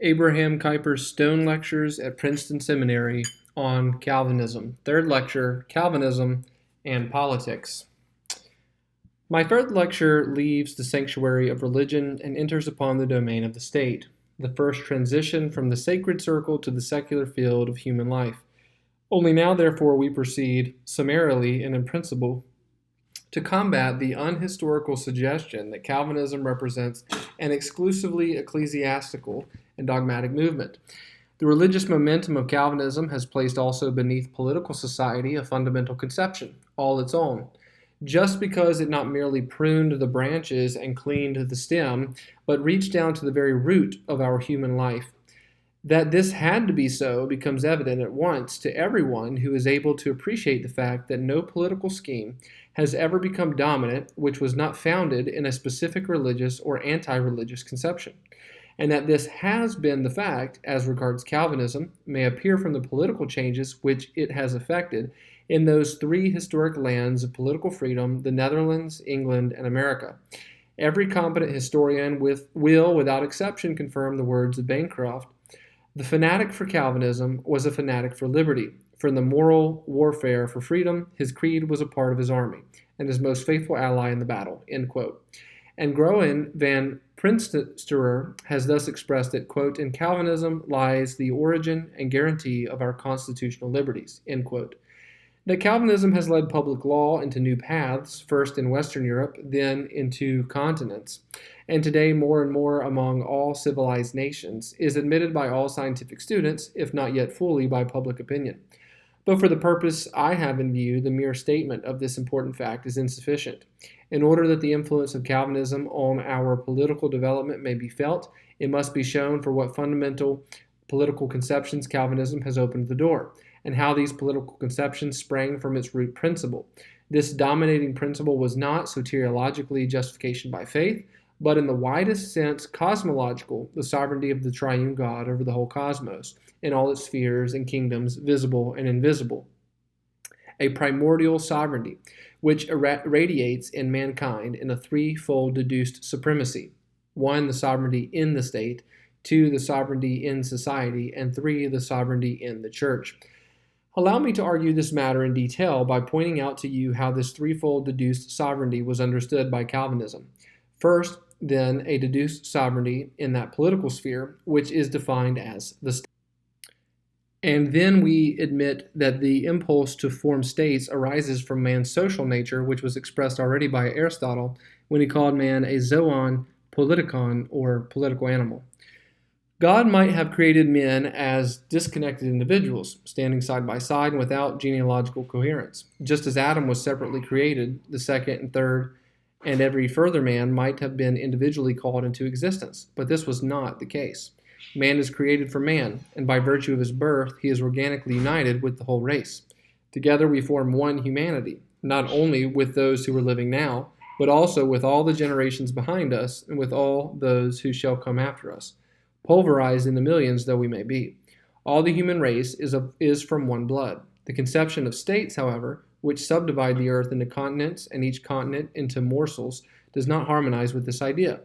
Abraham Kuyper's Stone Lectures at Princeton Seminary on Calvinism. Third lecture, Calvinism and Politics. My third lecture leaves the sanctuary of religion and enters upon the domain of the state, the first transition from the sacred circle to the secular field of human life. Only now, therefore, we proceed summarily and in principle to combat the unhistorical suggestion that Calvinism represents an exclusively ecclesiastical and dogmatic movement. The religious momentum of Calvinism has placed also beneath political society a fundamental conception, all its own. Just because it not merely pruned the branches and cleaned the stem, but reached down to the very root of our human life. That this had to be so becomes evident at once to everyone who is able to appreciate the fact that no political scheme has ever become dominant which was not founded in a specific religious or anti-religious conception. And that this has been the fact, as regards Calvinism, may appear from the political changes which it has effected in those three historic lands of political freedom, the Netherlands, England, and America. Every competent historian will, without exception, confirm the words of Bancroft. The fanatic for Calvinism was a fanatic for liberty. From the moral warfare for freedom, his creed was a part of his army, and his most faithful ally in the battle, end quote. And Groen van Princeton has thus expressed that, quote, in Calvinism lies the origin and guarantee of our constitutional liberties, end quote. That Calvinism has led public law into new paths, first in Western Europe, then into continents, and today more and more among all civilized nations, is admitted by all scientific students, if not yet fully by public opinion. But for the purpose I have in view, the mere statement of this important fact is insufficient. In order that the influence of Calvinism on our political development may be felt, it must be shown for what fundamental political conceptions Calvinism has opened the door, and how these political conceptions sprang from its root principle. This dominating principle was not soteriologically justification by faith, but in the widest sense cosmological, the sovereignty of the triune God over the whole cosmos, in all its spheres and kingdoms, visible and invisible. A primordial sovereignty, which radiates in mankind in a threefold deduced supremacy. 1, the sovereignty in the state. 2, the sovereignty in society. And 3, the sovereignty in the church. Allow me to argue this matter in detail by pointing out to you how this threefold deduced sovereignty was understood by Calvinism. First, then, a deduced sovereignty in that political sphere, which is defined as the state. And then we admit that the impulse to form states arises from man's social nature, which was expressed already by Aristotle when he called man a zoon politikon, or political animal. God might have created men as disconnected individuals, standing side by side and without genealogical coherence. Just as Adam was separately created, the second and third and every further man might have been individually called into existence, but this was not the case. Man is created for man, and by virtue of his birth, he is organically united with the whole race. Together we form one humanity, not only with those who are living now, but also with all the generations behind us and with all those who shall come after us, pulverized in the millions though we may be. All the human race is from one blood. The conception of states, however, which subdivide the earth into continents and each continent into morsels, does not harmonize with this idea.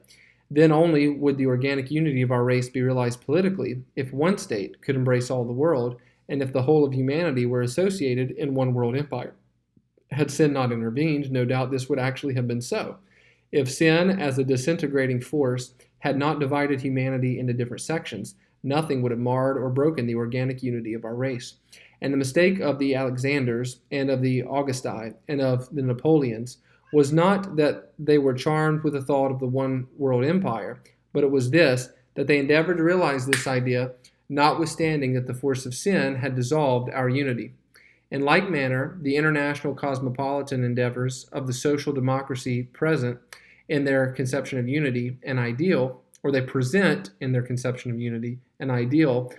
Then only would the organic unity of our race be realized politically if one state could embrace all the world, and if the whole of humanity were associated in one world empire. Had sin not intervened, no doubt this would actually have been so. If sin, as a disintegrating force, had not divided humanity into different sections, nothing would have marred or broken the organic unity of our race. And the mistake of the Alexanders and of the Augusti and of the Napoleons was not that they were charmed with the thought of the one world empire, but it was this, that they endeavored to realize this idea, notwithstanding that the force of sin had dissolved our unity. In like manner, the international cosmopolitan endeavors of the social democracy present in their conception of unity an ideal, or they present in their conception of unity an ideal,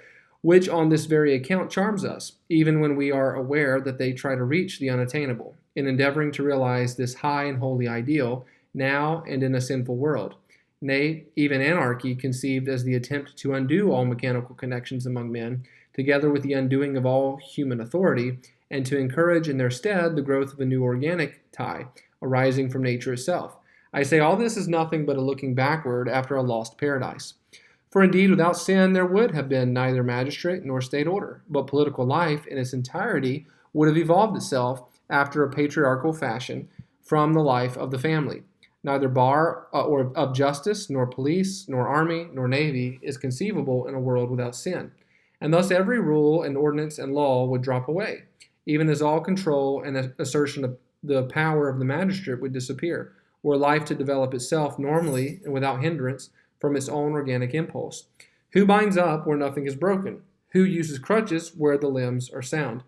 which on this very account charms us, even when we are aware that they try to reach the unattainable, in endeavoring to realize this high and holy ideal, now and in a sinful world. Nay, even anarchy conceived as the attempt to undo all mechanical connections among men, together with the undoing of all human authority, and to encourage in their stead the growth of a new organic tie, arising from nature itself. I say all this is nothing but a looking backward after a lost paradise. For indeed, without sin, there would have been neither magistrate nor state order, but political life in its entirety would have evolved itself after a patriarchal fashion from the life of the family. Neither bar or of justice, nor police, nor army, nor navy is conceivable in a world without sin. And thus every rule and ordinance and law would drop away, even as all control and assertion of the power of the magistrate would disappear, were life to develop itself normally and without hindrance from its own organic impulse. Who binds up where nothing is broken? Who uses crutches where the limbs are sound?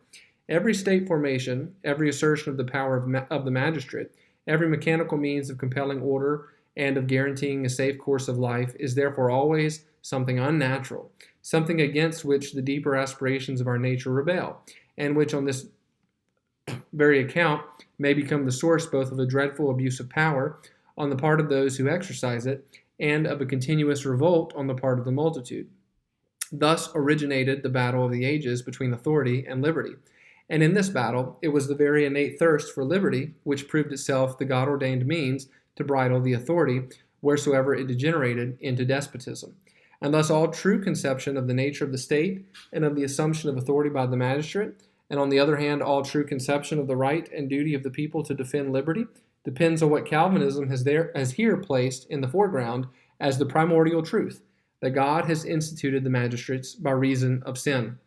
Every state formation, every assertion of the power of the magistrate, every mechanical means of compelling order and of guaranteeing a safe course of life is therefore always something unnatural, something against which the deeper aspirations of our nature rebel, and which on this very account may become the source both of a dreadful abuse of power on the part of those who exercise it and of a continuous revolt on the part of the multitude. Thus originated the battle of the ages between authority and liberty. And in this battle, it was the very innate thirst for liberty which proved itself the God-ordained means to bridle the authority wheresoever it degenerated into despotism. And thus all true conception of the nature of the state and of the assumption of authority by the magistrate, and on the other hand, all true conception of the right and duty of the people to defend liberty, depends on what Calvinism has here placed in the foreground as the primordial truth, that God has instituted the magistrates by reason of sin.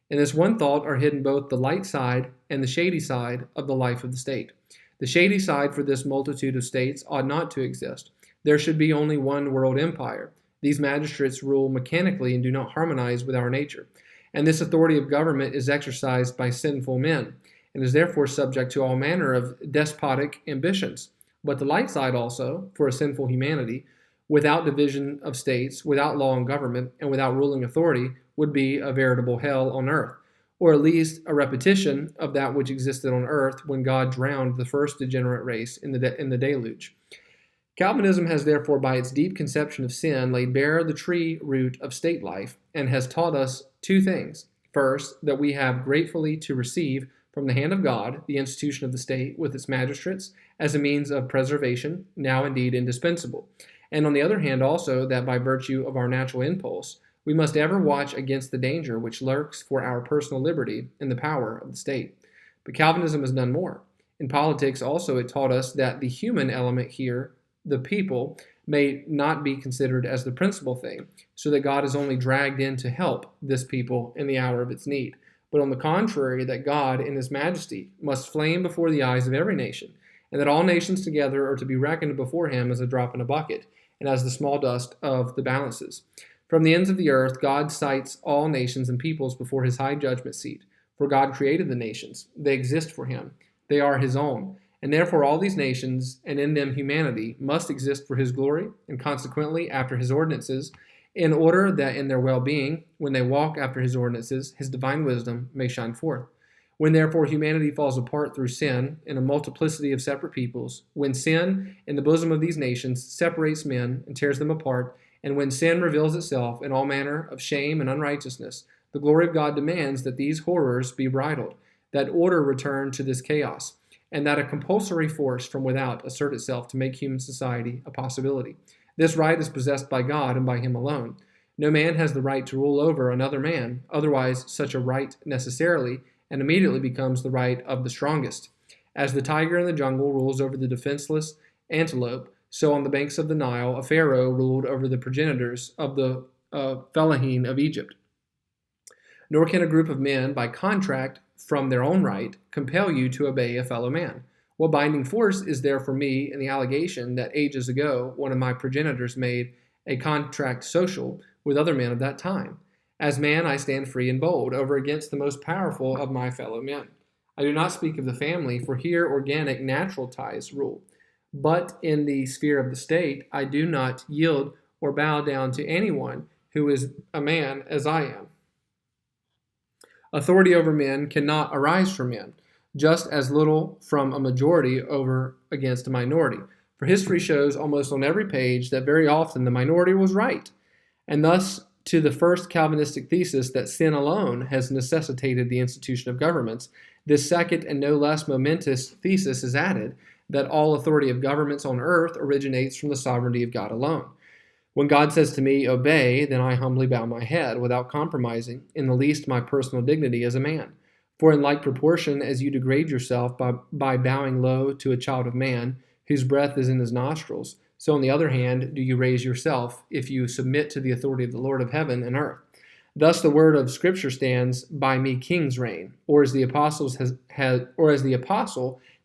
In this one thought are hidden both the light side and the shady side of the life of the state. The shady side for this multitude of states ought not to exist. There should be only one world empire. These magistrates rule mechanically and do not harmonize with our nature. And this authority of government is exercised by sinful men, and is therefore subject to all manner of despotic ambitions. But the light side also, for a sinful humanity, without division of states, without law and government, and without ruling authority, would be a veritable hell on earth, or at least a repetition of that which existed on earth when God drowned the first degenerate race in the deluge. Calvinism has therefore, by its deep conception of sin, laid bare the tree root of state life, and has taught us two things. First, that we have gratefully to receive from the hand of God the institution of the state with its magistrates as a means of preservation, now indeed indispensable. And on the other hand also, that by virtue of our natural impulse, we must ever watch against the danger which lurks for our personal liberty in the power of the state. But Calvinism has done more. In politics also it taught us that the human element here, the people, may not be considered as the principal thing, so that God is only dragged in to help this people in the hour of its need. But on the contrary, that God in his majesty must flame before the eyes of every nation, and that all nations together are to be reckoned before him as a drop in a bucket, and as the small dust of the balances. From the ends of the earth, God cites all nations and peoples before his high judgment seat. For God created the nations. They exist for him. They are his own. And therefore all these nations, and in them humanity, must exist for his glory, and consequently after his ordinances, in order that in their well-being, when they walk after his ordinances, his divine wisdom may shine forth. When therefore humanity falls apart through sin in a multiplicity of separate peoples, when sin in the bosom of these nations separates men and tears them apart, and when sin reveals itself in all manner of shame and unrighteousness, the glory of God demands that these horrors be bridled, that order return to this chaos, and that a compulsory force from without assert itself to make human society a possibility. This right is possessed by God and by him alone. No man has the right to rule over another man, otherwise such a right necessarily and immediately becomes the right of the strongest. As the tiger in the jungle rules over the defenseless antelope, so on the banks of the Nile, a pharaoh ruled over the progenitors of the fellahin of Egypt. Nor can a group of men, by contract from their own right, compel you to obey a fellow man. What binding force is there for me in the allegation that ages ago one of my progenitors made a contract social with other men of that time? As man, I stand free and bold over against the most powerful of my fellow men. I do not speak of the family, for here organic natural ties rule. But in the sphere of the state, I do not yield or bow down to anyone who is a man as I am. Authority over men cannot arise from men, just as little from a majority over against a minority. For history shows almost on every page that very often the minority was right, and thus to the first Calvinistic thesis that sin alone has necessitated the institution of governments, this second and no less momentous thesis is added, that all authority of governments on earth originates from the sovereignty of God alone. When God says to me, obey, then I humbly bow my head without compromising in the least my personal dignity as a man. For in like proportion as you degrade yourself by bowing low to a child of man, whose breath is in his nostrils, so on the other hand do you raise yourself, if you submit to the authority of the Lord of heaven and earth. Thus the word of Scripture stands, by me kings reign, or as the apostle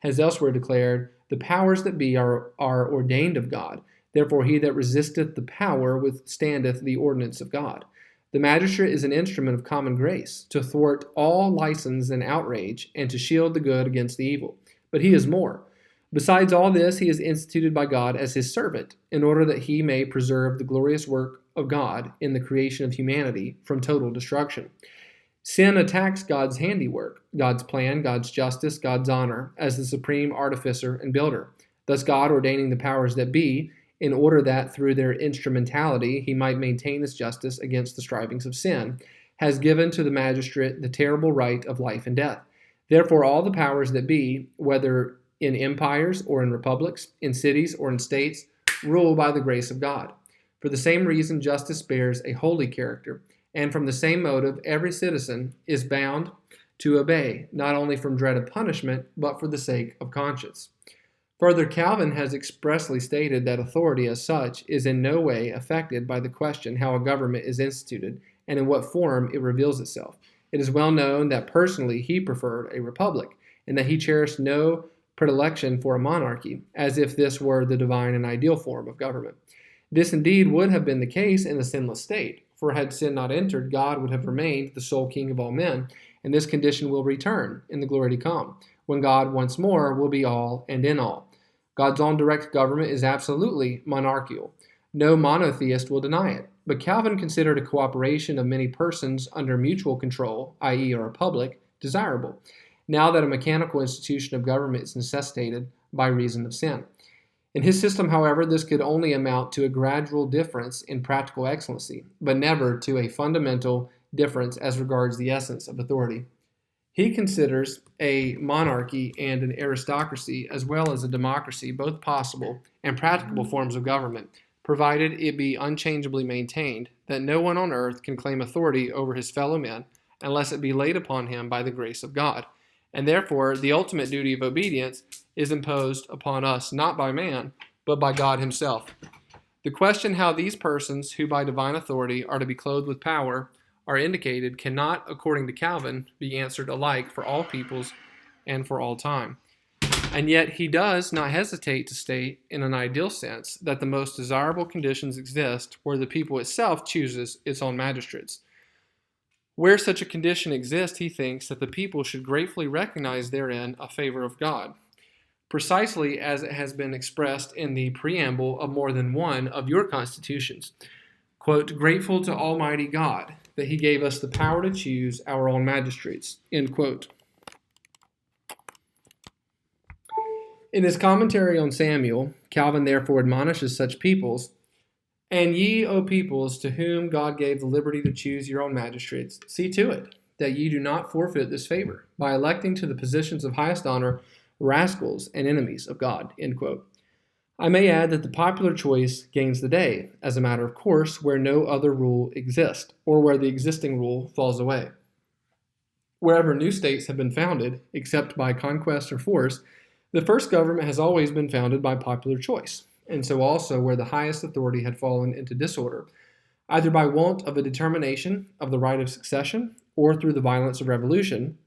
has elsewhere declared, the powers that be are ordained of God. Therefore he that resisteth the power withstandeth the ordinance of God. The magistrate is an instrument of common grace, to thwart all license and outrage, and to shield the good against the evil. But he is more. Besides all this, he is instituted by God as his servant, in order that he may preserve the glorious work of God in the creation of humanity from total destruction. Sin attacks God's handiwork, God's plan, God's justice, God's honor, as the supreme artificer and builder. Thus God ordaining the powers that be, in order that through their instrumentality he might maintain his justice against the strivings of sin, has given to the magistrate the terrible right of life and death. Therefore all the powers that be, whether in empires or in republics, in cities or in states, rule by the grace of God. For the same reason justice bears a holy character, and from the same motive every citizen is bound to obey, not only from dread of punishment, but for the sake of conscience. Further, Calvin has expressly stated that authority as such is in no way affected by the question how a government is instituted and in what form it reveals itself. It is well known that personally he preferred a republic, and that he cherished no predilection for a monarchy, as if this were the divine and ideal form of government. This indeed would have been the case in the sinless state, for had sin not entered, God would have remained the sole king of all men, and this condition will return in the glory to come, when God once more will be all and in all. God's own direct government is absolutely monarchical. No monotheist will deny it, but Calvin considered a cooperation of many persons under mutual control, i.e. a republic, desirable, now that a mechanical institution of government is necessitated by reason of sin. In his system, however, this could only amount to a gradual difference in practical excellency, but never to a fundamental difference as regards the essence of authority. He considers a monarchy and an aristocracy, as well as a democracy, both possible and practicable forms of government, provided it be unchangeably maintained that no one on earth can claim authority over his fellow men unless it be laid upon him by the grace of God. And therefore, the ultimate duty of obedience is imposed upon us not by man, but by God himself. The question how these persons, who by divine authority are to be clothed with power, are indicated cannot, according to Calvin, be answered alike for all peoples and for all time. And yet he does not hesitate to state, in an ideal sense, that the most desirable conditions exist where the people itself chooses its own magistrates. Where such a condition exists, he thinks that the people should gratefully recognize therein a favor of God, precisely as it has been expressed in the preamble of more than one of your constitutions. Quote, grateful to Almighty God that he gave us the power to choose our own magistrates, end quote. In his commentary on Samuel, Calvin therefore admonishes such peoples, and ye, O peoples, to whom God gave the liberty to choose your own magistrates, see to it that ye do not forfeit this favor by electing to the positions of highest honor rascals and enemies of God, end quote. I may add that the popular choice gains the day, as a matter of course, where no other rule exists, or where the existing rule falls away. Wherever new states have been founded, except by conquest or force, the first government has always been founded by popular choice, and so also where the highest authority had fallen into disorder, either by want of a determination of the right of succession, or through the violence of revolution,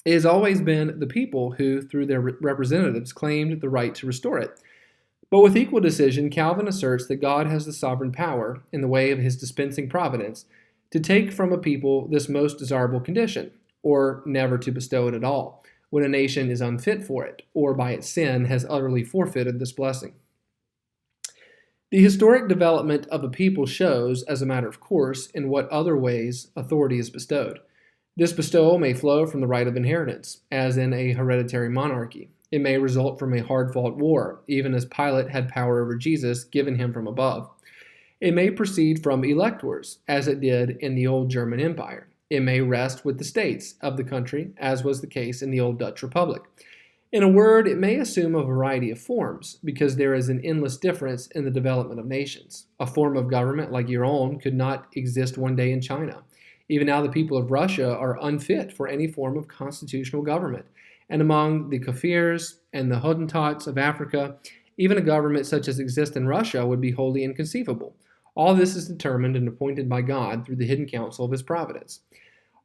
it has always been the people who, through their representatives, claimed the right to restore it. But with equal decision, Calvin asserts that God has the sovereign power, in the way of his dispensing providence, to take from a people this most desirable condition, or never to bestow it at all, when a nation is unfit for it, or by its sin has utterly forfeited this blessing. The historic development of a people shows, as a matter of course, in what other ways authority is bestowed. This bestowal may flow from the right of inheritance, as in a hereditary monarchy. It may result from a hard-fought war, even as Pilate had power over Jesus given him from above. It may proceed from electors, as it did in the old German Empire. It may rest with the states of the country, as was the case in the old Dutch Republic. In a word, it may assume a variety of forms, because there is an endless difference in the development of nations. A form of government like your own could not exist one day in China. Even now, the people of Russia are unfit for any form of constitutional government. And among the Kafirs and the Hottentots of Africa, even a government such as exists in Russia would be wholly inconceivable. All this is determined and appointed by God through the hidden counsel of his providence.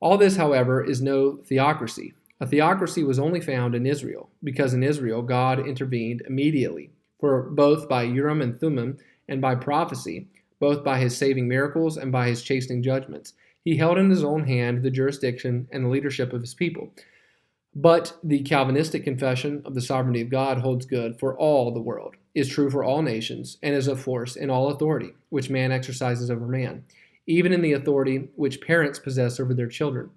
All this, however, is no theocracy. A theocracy was only found in Israel, because in Israel God intervened immediately, for both by Urim and Thummim and by prophecy, both by his saving miracles and by his chastening judgments, he held in his own hand the jurisdiction and the leadership of his people. But the Calvinistic confession of the sovereignty of God holds good for all the world, is true for all nations, and is of force in all authority, which man exercises over man, even in the authority which parents possess over their children.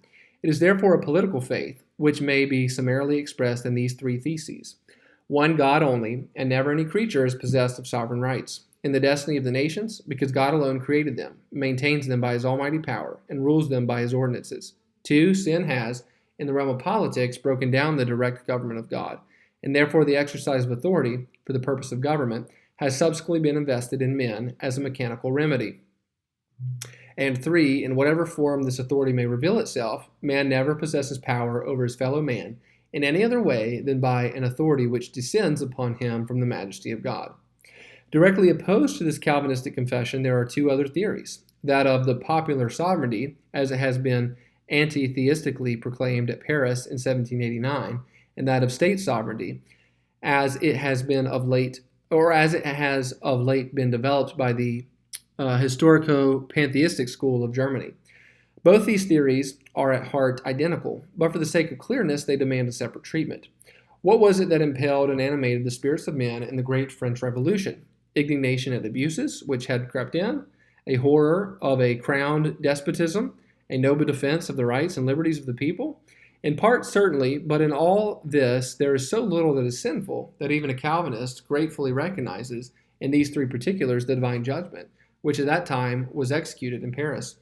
It is therefore a political faith, which may be summarily expressed in these three theses. One, God only, and never any creature is possessed of sovereign rights. In the destiny of the nations, because God alone created them, maintains them by his almighty power, and rules them by his ordinances. Two, sin has, in the realm of politics, broken down the direct government of God, and therefore the exercise of authority, for the purpose of government, has subsequently been invested in men as a mechanical remedy. And three, in whatever form this authority may reveal itself, man never possesses power over his fellow man in any other way than by an authority which descends upon him from the majesty of God. Directly opposed to this Calvinistic confession, there are two other theories: that of the popular sovereignty, as it has been anti-theistically proclaimed at Paris in 1789, and that of state sovereignty, as it has of late been developed by the historico-pantheistic school of Germany. Both these theories are at heart identical, but for the sake of clearness, they demand a separate treatment. What was it that impelled and animated the spirits of men in the great French Revolution? Indignation at abuses which had crept in, a horror of a crowned despotism, a noble defense of the rights and liberties of the people? In part, certainly, but in all this, there is so little that is sinful that even a Calvinist gratefully recognizes in these three particulars the divine judgment, which at that time was executed in Paris.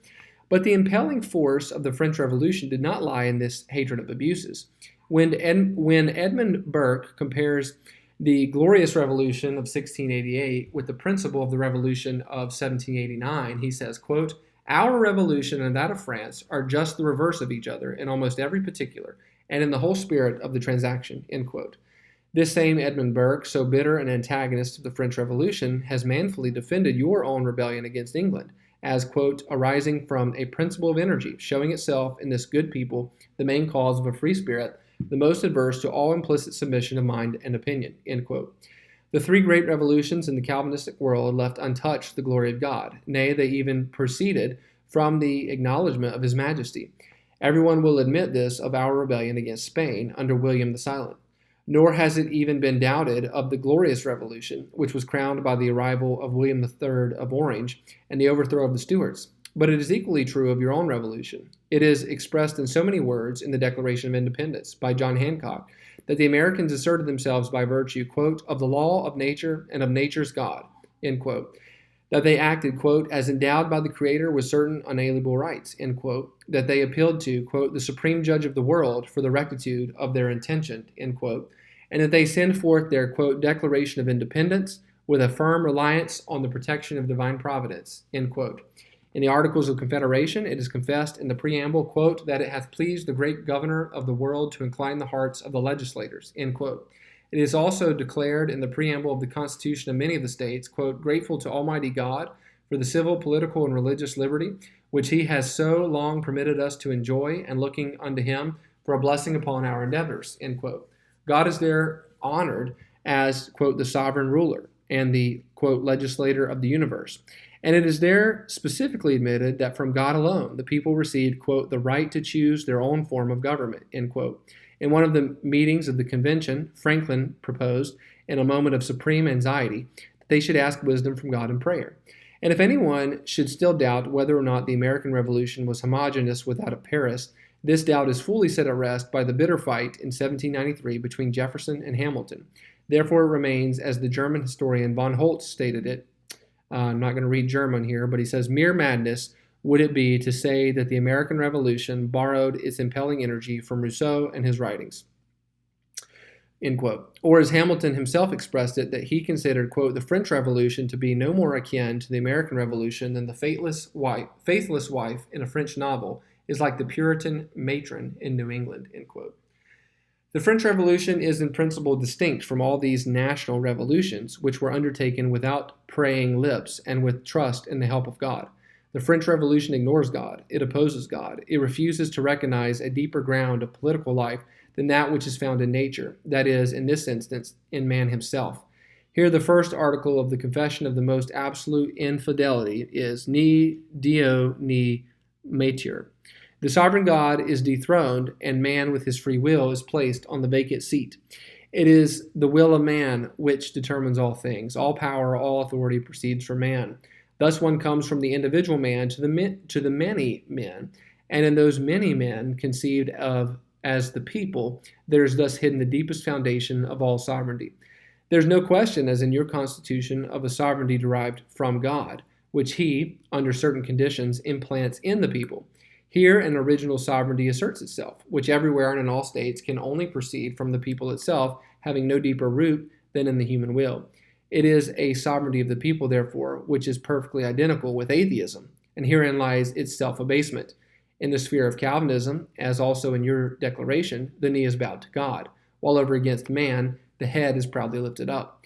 But the impelling force of the French Revolution did not lie in this hatred of abuses. When Edmund Burke compares the glorious revolution of 1688 with the principle of the revolution of 1789, he says, quote, "Our revolution and that of France are just the reverse of each other in almost every particular, and in the whole spirit of the transaction," end quote. This same Edmund Burke, so bitter an antagonist of the French Revolution, has manfully defended your own rebellion against England as, quote, "arising from a principle of energy, showing itself in this good people, the main cause of a free spirit, the most adverse to all implicit submission of mind and opinion," end quote. The three great revolutions in the Calvinistic world left untouched the glory of God. Nay, they even proceeded from the acknowledgement of his majesty. Everyone will admit this of our rebellion against Spain under William the Silent. Nor has it even been doubted of the glorious revolution, which was crowned by the arrival of William III of Orange and the overthrow of the Stuarts. But it is equally true of your own revolution. It is expressed in so many words in the Declaration of Independence by John Hancock that the Americans asserted themselves by virtue, quote, "of the law of nature and of nature's God," end quote. That they acted, quote, "as endowed by the Creator with certain unalienable rights," end quote. That they appealed to, quote, "the supreme judge of the world for the rectitude of their intention," end quote. And that they send forth their, quote, "Declaration of Independence with a firm reliance on the protection of divine providence," end quote. In the Articles of Confederation, it is confessed in the preamble, quote, "that it hath pleased the great governor of the world to incline the hearts of the legislators," end quote. It is also declared in the preamble of the Constitution of many of the states, quote, "grateful to Almighty God for the civil, political, and religious liberty which he has so long permitted us to enjoy, and looking unto him for a blessing upon our endeavors," end quote. God is there honored as, quote, "the sovereign ruler and the," quote, "legislator of the universe." And it is there specifically admitted that from God alone the people received, quote, "the right to choose their own form of government," end quote. In one of the meetings of the convention, Franklin proposed, in a moment of supreme anxiety, that they should ask wisdom from God in prayer. And if anyone should still doubt whether or not the American Revolution was homogeneous with that of Paris, this doubt is fully set at rest by the bitter fight in 1793 between Jefferson and Hamilton. Therefore, it remains, as the German historian von Holtz stated it, I'm not going to read German here, but he says, "Mere madness would it be to say that the American Revolution borrowed its impelling energy from Rousseau and his writings." end quote. Or as Hamilton himself expressed it, that he considered, quote, the French Revolution to be no more akin to the American Revolution than the faithless wife in a French novel is like the Puritan matron in New England, end quote. The French Revolution is in principle distinct from all these national revolutions, which were undertaken without praying lips and with trust in the help of God. The French Revolution ignores God. It opposes God. It refuses to recognize a deeper ground of political life than that which is found in nature, that is, in this instance, in man himself. Here, the first article of the confession of the most absolute infidelity is Ni Dio ni Mater. The sovereign God is dethroned, and man with his free will is placed on the vacant seat. It is the will of man which determines all things. All power, all authority proceeds from man. Thus one comes from the individual man to the many men, and in those many men conceived of as the people, there is thus hidden the deepest foundation of all sovereignty. There's no question, as in your Constitution, of a sovereignty derived from God, which he, under certain conditions, implants in the people. Here, an original sovereignty asserts itself, which everywhere and in all states can only proceed from the people itself, having no deeper root than in the human will. It is a sovereignty of the people, therefore, which is perfectly identical with atheism, and herein lies its self-abasement. In the sphere of Calvinism, as also in your declaration, the knee is bowed to God, while over against man, the head is proudly lifted up.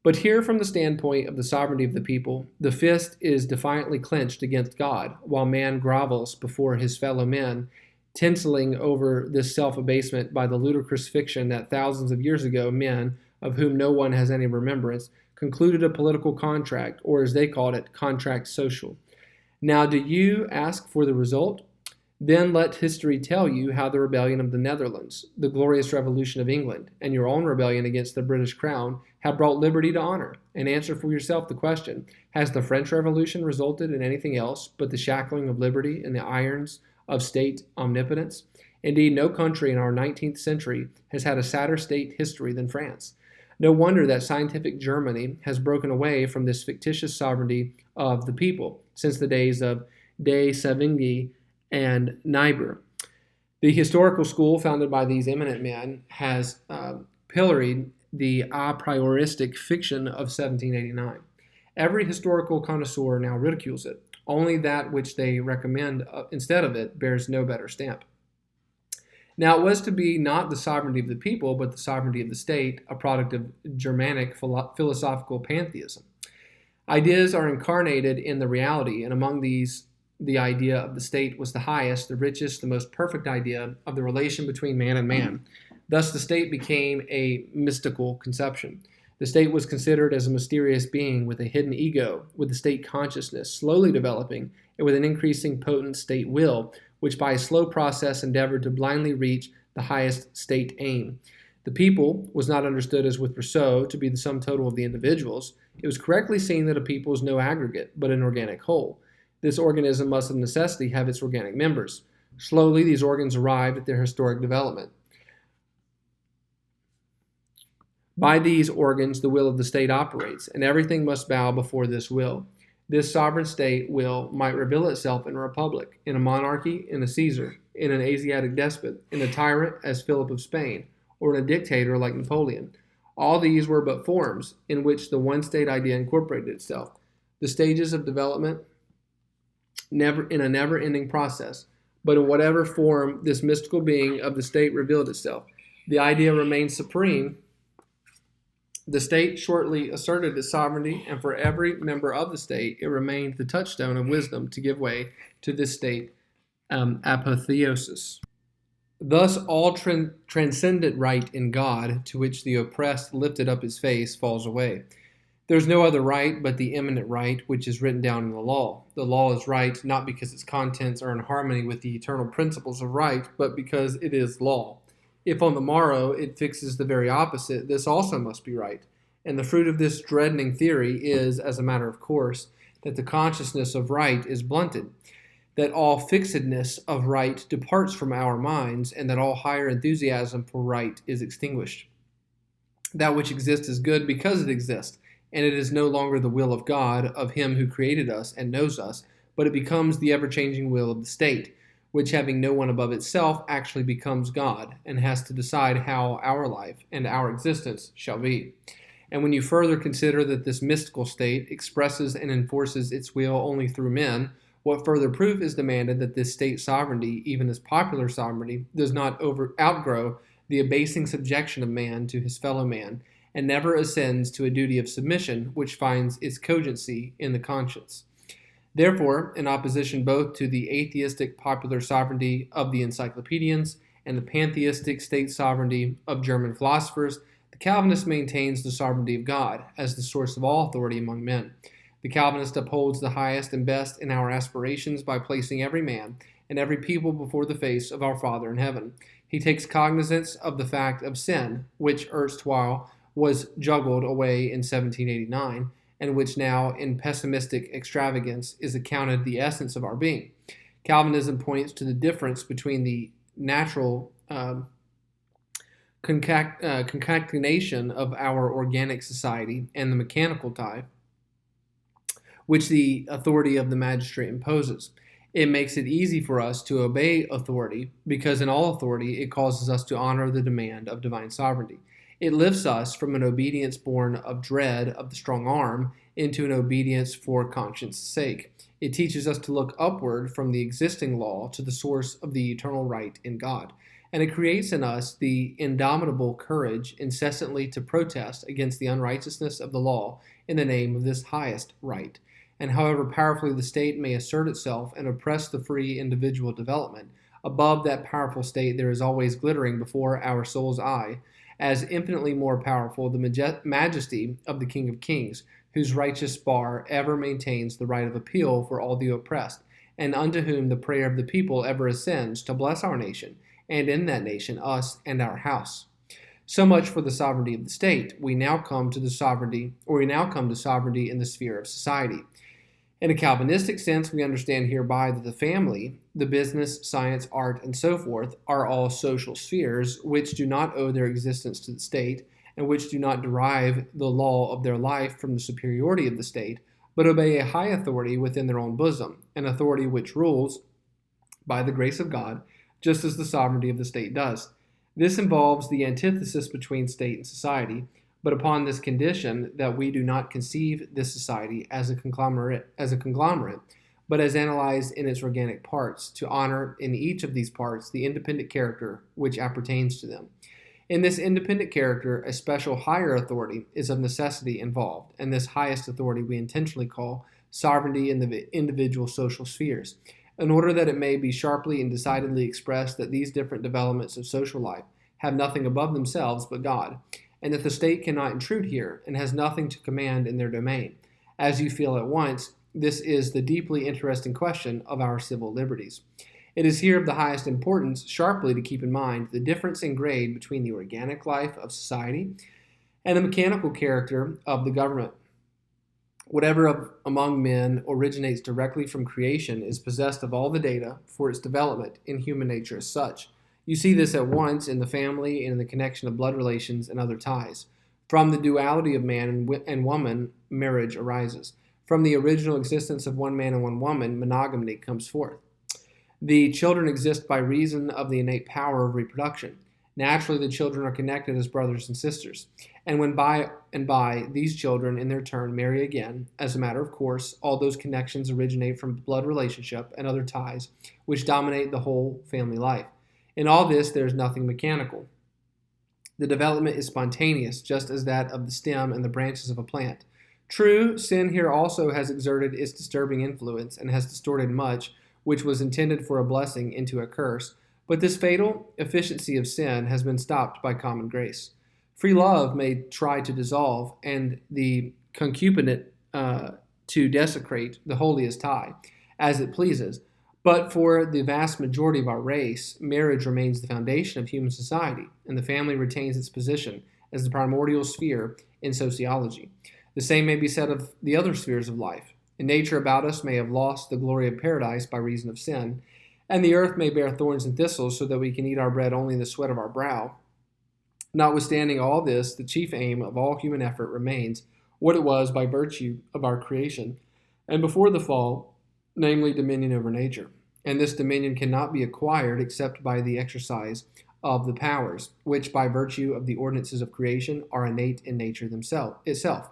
But here, from the standpoint of the sovereignty of the people, the fist is defiantly clenched against God, while man grovels before his fellow men, tinseling over this self-abasement by the ludicrous fiction that thousands of years ago men, of whom no one has any remembrance, concluded a political contract, or as they called it, contract social. Now, do you ask for the result? Then let history tell you how the rebellion of the Netherlands, the glorious revolution of England, and your own rebellion against the British crown have brought liberty to honor. And answer for yourself the question, has the French Revolution resulted in anything else but the shackling of liberty and the irons of state omnipotence? Indeed, no country in our 19th century has had a sadder state history than France. No wonder that scientific Germany has broken away from this fictitious sovereignty of the people since the days of de Savigny and Niebuhr. The historical school founded by these eminent men has pilloried the a prioristic fiction of 1789. Every historical connoisseur now ridicules it. Only that which they recommend instead of it bears no better stamp. Now, it was to be not the sovereignty of the people, but the sovereignty of the state, a product of Germanic philosophical pantheism. Ideas are incarnated in the reality, and among these, the idea of the state was the highest, the richest, the most perfect idea of the relation between man and man. Thus, the state became a mystical conception. The state was considered as a mysterious being with a hidden ego, with the state consciousness slowly developing, and with an increasing potent state will, which by a slow process endeavored to blindly reach the highest state aim. The people was not understood as with Rousseau to be the sum total of the individuals. It was correctly seen that a people is no aggregate, but an organic whole. This organism must of necessity have its organic members. Slowly, these organs arrived at their historic development. By these organs, the will of the state operates, and everything must bow before this will. This sovereign state will might reveal itself in a republic, in a monarchy, in a Caesar, in an Asiatic despot, in a tyrant as Philip of Spain, or in a dictator like Napoleon. All these were but forms in which the one state idea incorporated itself. The stages of development in a never-ending process, but in whatever form this mystical being of the state revealed itself, the idea remained supreme. The state shortly asserted its sovereignty, and for every member of the state, it remained the touchstone of wisdom to give way to this state apotheosis. Thus, all transcendent right in God, to which the oppressed lifted up his face, falls away. There is no other right but the immanent right which is written down in the law. The law is right not because its contents are in harmony with the eternal principles of right, but because it is law. If on the morrow it fixes the very opposite, this also must be right. And the fruit of this dreading theory is, as a matter of course, that the consciousness of right is blunted, that all fixedness of right departs from our minds, and that all higher enthusiasm for right is extinguished. That which exists is good because it exists, and it is no longer the will of God, of him who created us and knows us, but it becomes the ever-changing will of the state, which, having no one above itself, actually becomes God and has to decide how our life and our existence shall be. And when you further consider that this mystical state expresses and enforces its will only through men, what further proof is demanded that this state sovereignty, even as popular sovereignty, does not outgrow the abasing subjection of man to his fellow man, and never ascends to a duty of submission which finds its cogency in the conscience? Therefore, in opposition both to the atheistic popular sovereignty of the encyclopedians and the pantheistic state sovereignty of German philosophers, the Calvinist maintains the sovereignty of God as the source of all authority among men. The Calvinist upholds the highest and best in our aspirations by placing every man and every people before the face of our Father in heaven. He takes cognizance of the fact of sin, which erstwhile was juggled away in 1789, and which now, in pessimistic extravagance, is accounted the essence of our being. Calvinism points to the difference between the natural concatenation of our organic society and the mechanical tie, which the authority of the magistrate imposes. It makes it easy for us to obey authority, because in all authority it causes us to honor the demand of divine sovereignty. It lifts us from an obedience born of dread of the strong arm into an obedience for conscience' sake. It teaches us to look upward from the existing law to the source of the eternal right in God. And it creates in us the indomitable courage incessantly to protest against the unrighteousness of the law in the name of this highest right. And however powerfully the state may assert itself and oppress the free individual development, above that powerful state there is always glittering before our soul's eye, as infinitely more powerful, the majesty of the King of Kings, whose righteous bar ever maintains the right of appeal for all the oppressed, and unto whom the prayer of the people ever ascends to bless our nation, and in that nation us and our house. So much for the sovereignty of the state. We now come to sovereignty in the sphere of society. In a Calvinistic sense, we understand hereby that the family, the business, science, art, and so forth, are all social spheres which do not owe their existence to the state, and which do not derive the law of their life from the superiority of the state, but obey a high authority within their own bosom, an authority which rules, by the grace of God, just as the sovereignty of the state does. This involves the antithesis between state and society, but upon this condition that we do not conceive this society as a conglomerate, but as analyzed in its organic parts, to honor in each of these parts the independent character which appertains to them. In this independent character, a special higher authority is of necessity involved, and this highest authority we intentionally call sovereignty in the individual social spheres, in order that it may be sharply and decidedly expressed that these different developments of social life have nothing above themselves but God, and that the state cannot intrude here and has nothing to command in their domain. As you feel at once, this is the deeply interesting question of our civil liberties. It is here of the highest importance sharply to keep in mind the difference in grade between the organic life of society and the mechanical character of the government. Whatever among men originates directly from creation is possessed of all the data for its development in human nature as such. You see this at once in the family and in the connection of blood relations and other ties. From the duality of man and woman, marriage arises. From the original existence of one man and one woman, monogamy comes forth. The children exist by reason of the innate power of reproduction. Naturally, the children are connected as brothers and sisters. And when by and by these children in their turn marry again, as a matter of course, all those connections originate from blood relationship and other ties which dominate the whole family life. In all this, there is nothing mechanical. The development is spontaneous, just as that of the stem and the branches of a plant. True, sin here also has exerted its disturbing influence and has distorted much which was intended for a blessing into a curse, but this fatal efficiency of sin has been stopped by common grace. Free love may try to dissolve, and the concubinate to desecrate the holiest tie, as it pleases. But for the vast majority of our race, marriage remains the foundation of human society, and the family retains its position as the primordial sphere in sociology. The same may be said of the other spheres of life. And nature about us may have lost the glory of paradise by reason of sin, and the earth may bear thorns and thistles so that we can eat our bread only in the sweat of our brow. Notwithstanding all this, the chief aim of all human effort remains what it was by virtue of our creation, and before the fall, namely dominion over nature. and this dominion cannot be acquired except by the exercise of the powers, which by virtue of the ordinances of creation are innate in nature itself.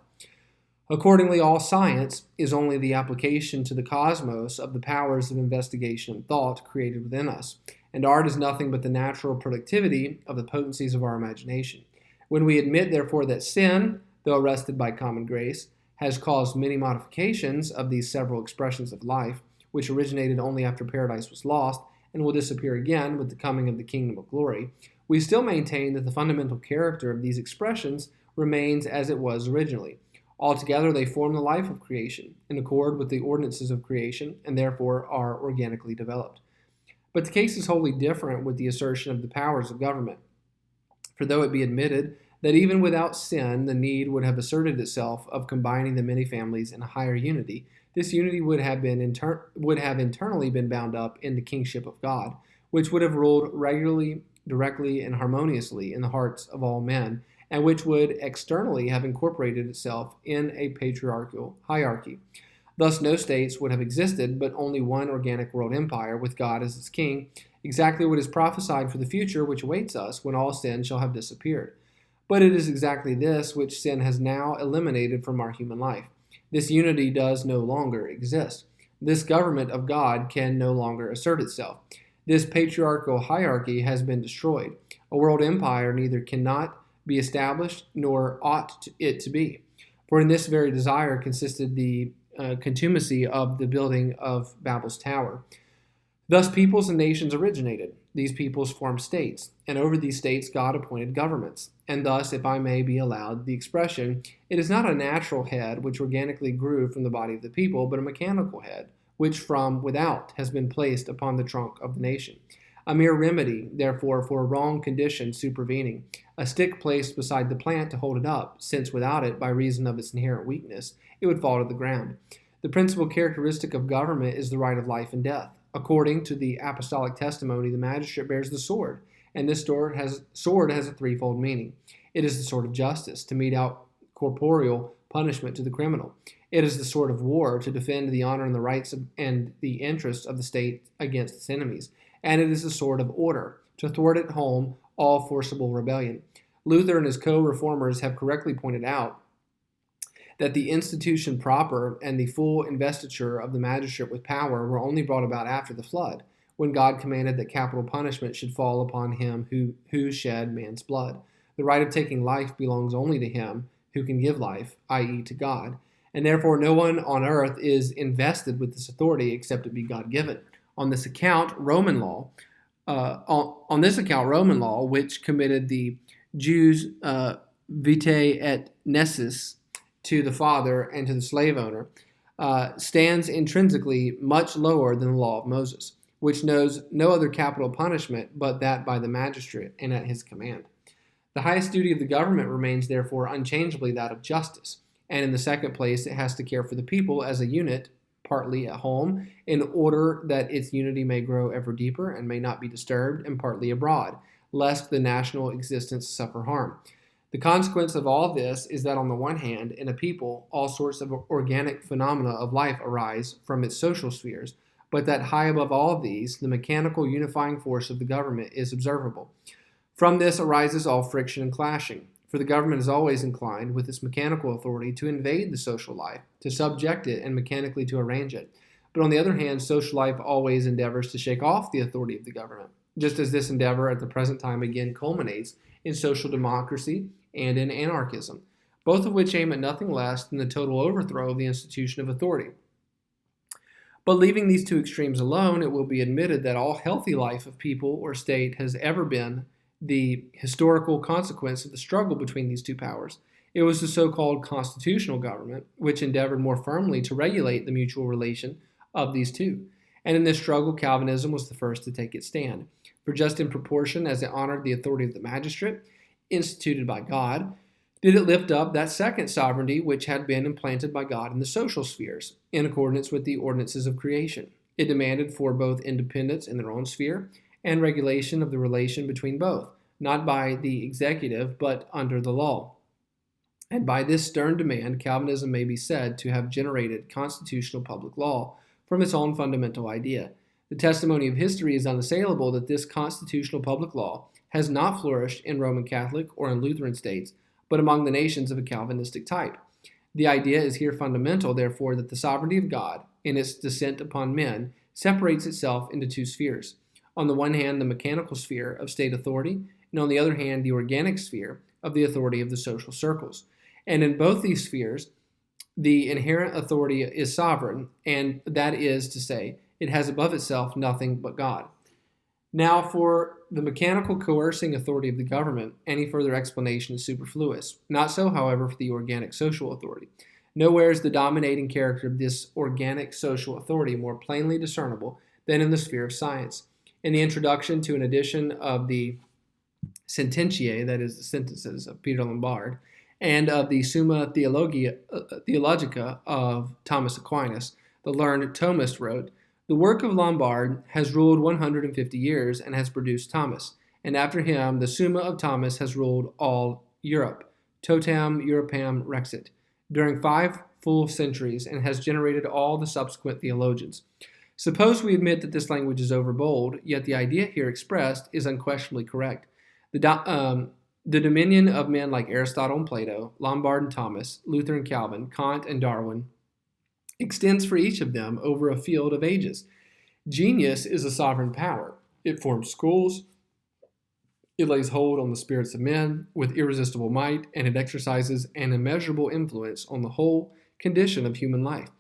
Accordingly, all science is only the application to the cosmos of the powers of investigation and thought created within us, and art is nothing but the natural productivity of the potencies of our imagination. When we admit, therefore, that sin, though arrested by common grace, has caused many modifications of these several expressions of life, which originated only after paradise was lost and will disappear again with the coming of the kingdom of glory, we still maintain that the fundamental character of these expressions remains as it was originally. Altogether, they form the life of creation, in accord with the ordinances of creation, and therefore are organically developed. But the case is wholly different with the assertion of the powers of government. For though it be admitted that even without sin the need would have asserted itself of combining the many families in a higher unity, this unity would have internally been bound up in the kingship of God, which would have ruled regularly, directly, and harmoniously in the hearts of all men, and which would externally have incorporated itself in a patriarchal hierarchy. Thus no states would have existed, but only one organic world empire with God as its king, exactly what is prophesied for the future which awaits us when all sin shall have disappeared. But it is exactly this which sin has now eliminated from our human life. This unity does no longer exist. This government of God can no longer assert itself. This patriarchal hierarchy has been destroyed. A world empire neither cannot be established nor ought it to be. For in this very desire consisted the contumacy of the building of Babel's tower. Thus peoples and nations originated. These peoples formed states, and over these states God appointed governments. And thus, if I may be allowed the expression, it is not a natural head which organically grew from the body of the people, but a mechanical head, which from without has been placed upon the trunk of the nation. A mere remedy, therefore, for a wrong condition supervening, a stick placed beside the plant to hold it up, since without it, by reason of its inherent weakness, it would fall to the ground. The principal characteristic of government is the right of life and death. According to the apostolic testimony, the magistrate bears the sword, and this sword has a threefold meaning. It is the sword of justice, to mete out corporeal punishment to the criminal. It is the sword of war, to defend the honor and the rights and the interests of the state against its enemies. And it is the sword of order, to thwart at home all forcible rebellion. Luther and his co-reformers have correctly pointed out that the institution proper and the full investiture of the magistrate with power were only brought about after the flood, when God commanded that capital punishment should fall upon him who shed man's blood. The right of taking life belongs only to him who can give life, i.e. to God, and therefore no one on earth is invested with this authority except it be God-given. On this account, Roman law, which committed the Jews' vitae et nescis to the father and to the slave owner, stands intrinsically much lower than the law of Moses, which knows no other capital punishment but that by the magistrate and at his command. The highest duty of the government remains therefore unchangeably that of justice, and in the second place it has to care for the people as a unit, partly at home, in order that its unity may grow ever deeper and may not be disturbed, and partly abroad, lest the national existence suffer harm. The consequence of all this is that on the one hand, in a people, all sorts of organic phenomena of life arise from its social spheres, but that high above all these, the mechanical unifying force of the government is observable. From this arises all friction and clashing, for the government is always inclined, with its mechanical authority, to invade the social life, to subject it, and mechanically to arrange it. But on the other hand, social life always endeavors to shake off the authority of the government, just as this endeavor at the present time again culminates in social democracy and in anarchism, both of which aim at nothing less than the total overthrow of the institution of authority. But leaving these two extremes alone, it will be admitted that all healthy life of people or state has ever been the historical consequence of the struggle between these two powers. It was the so-called constitutional government, which endeavored more firmly to regulate the mutual relation of these two. And in this struggle, Calvinism was the first to take its stand. For just in proportion as it honored the authority of the magistrate, instituted by God, did it lift up that second sovereignty which had been implanted by God in the social spheres, in accordance with the ordinances of creation. It demanded for both independence in their own sphere and regulation of the relation between both, not by the executive, but under the law. And by this stern demand, Calvinism may be said to have generated constitutional public law from its own fundamental idea. The testimony of history is unassailable that this constitutional public law has not flourished in Roman Catholic or in Lutheran states, but among the nations of a Calvinistic type. The idea is here fundamental, therefore, that the sovereignty of God, in its descent upon men, separates itself into two spheres. On the one hand, the mechanical sphere of state authority, and on the other hand, the organic sphere of the authority of the social circles. And in both these spheres, the inherent authority is sovereign, and that is to say, it has above itself nothing but God. Now, for the mechanical coercing authority of the government, any further explanation is superfluous. Not so, however, for the organic social authority. Nowhere is the dominating character of this organic social authority more plainly discernible than in the sphere of science. In the introduction to an edition of the Sententiae, that is, the sentences of Peter Lombard, and of the Summa Theologica of Thomas Aquinas, the learned Thomist wrote, "The work of Lombard has ruled 150 years and has produced Thomas, and after him the Summa of Thomas has ruled all Europe, totam Europam rexit, during 5 full centuries, and has generated all the subsequent theologians." Suppose we admit that this language is overbold, yet the idea here expressed is unquestionably correct. The dominion of men like Aristotle and Plato, Lombard and Thomas, Luther and Calvin, Kant and Darwin, extends for each of them over a field of ages. Genius is a sovereign power. It forms schools, it lays hold on the spirits of men with irresistible might, and it exercises an immeasurable influence on the whole condition of human life.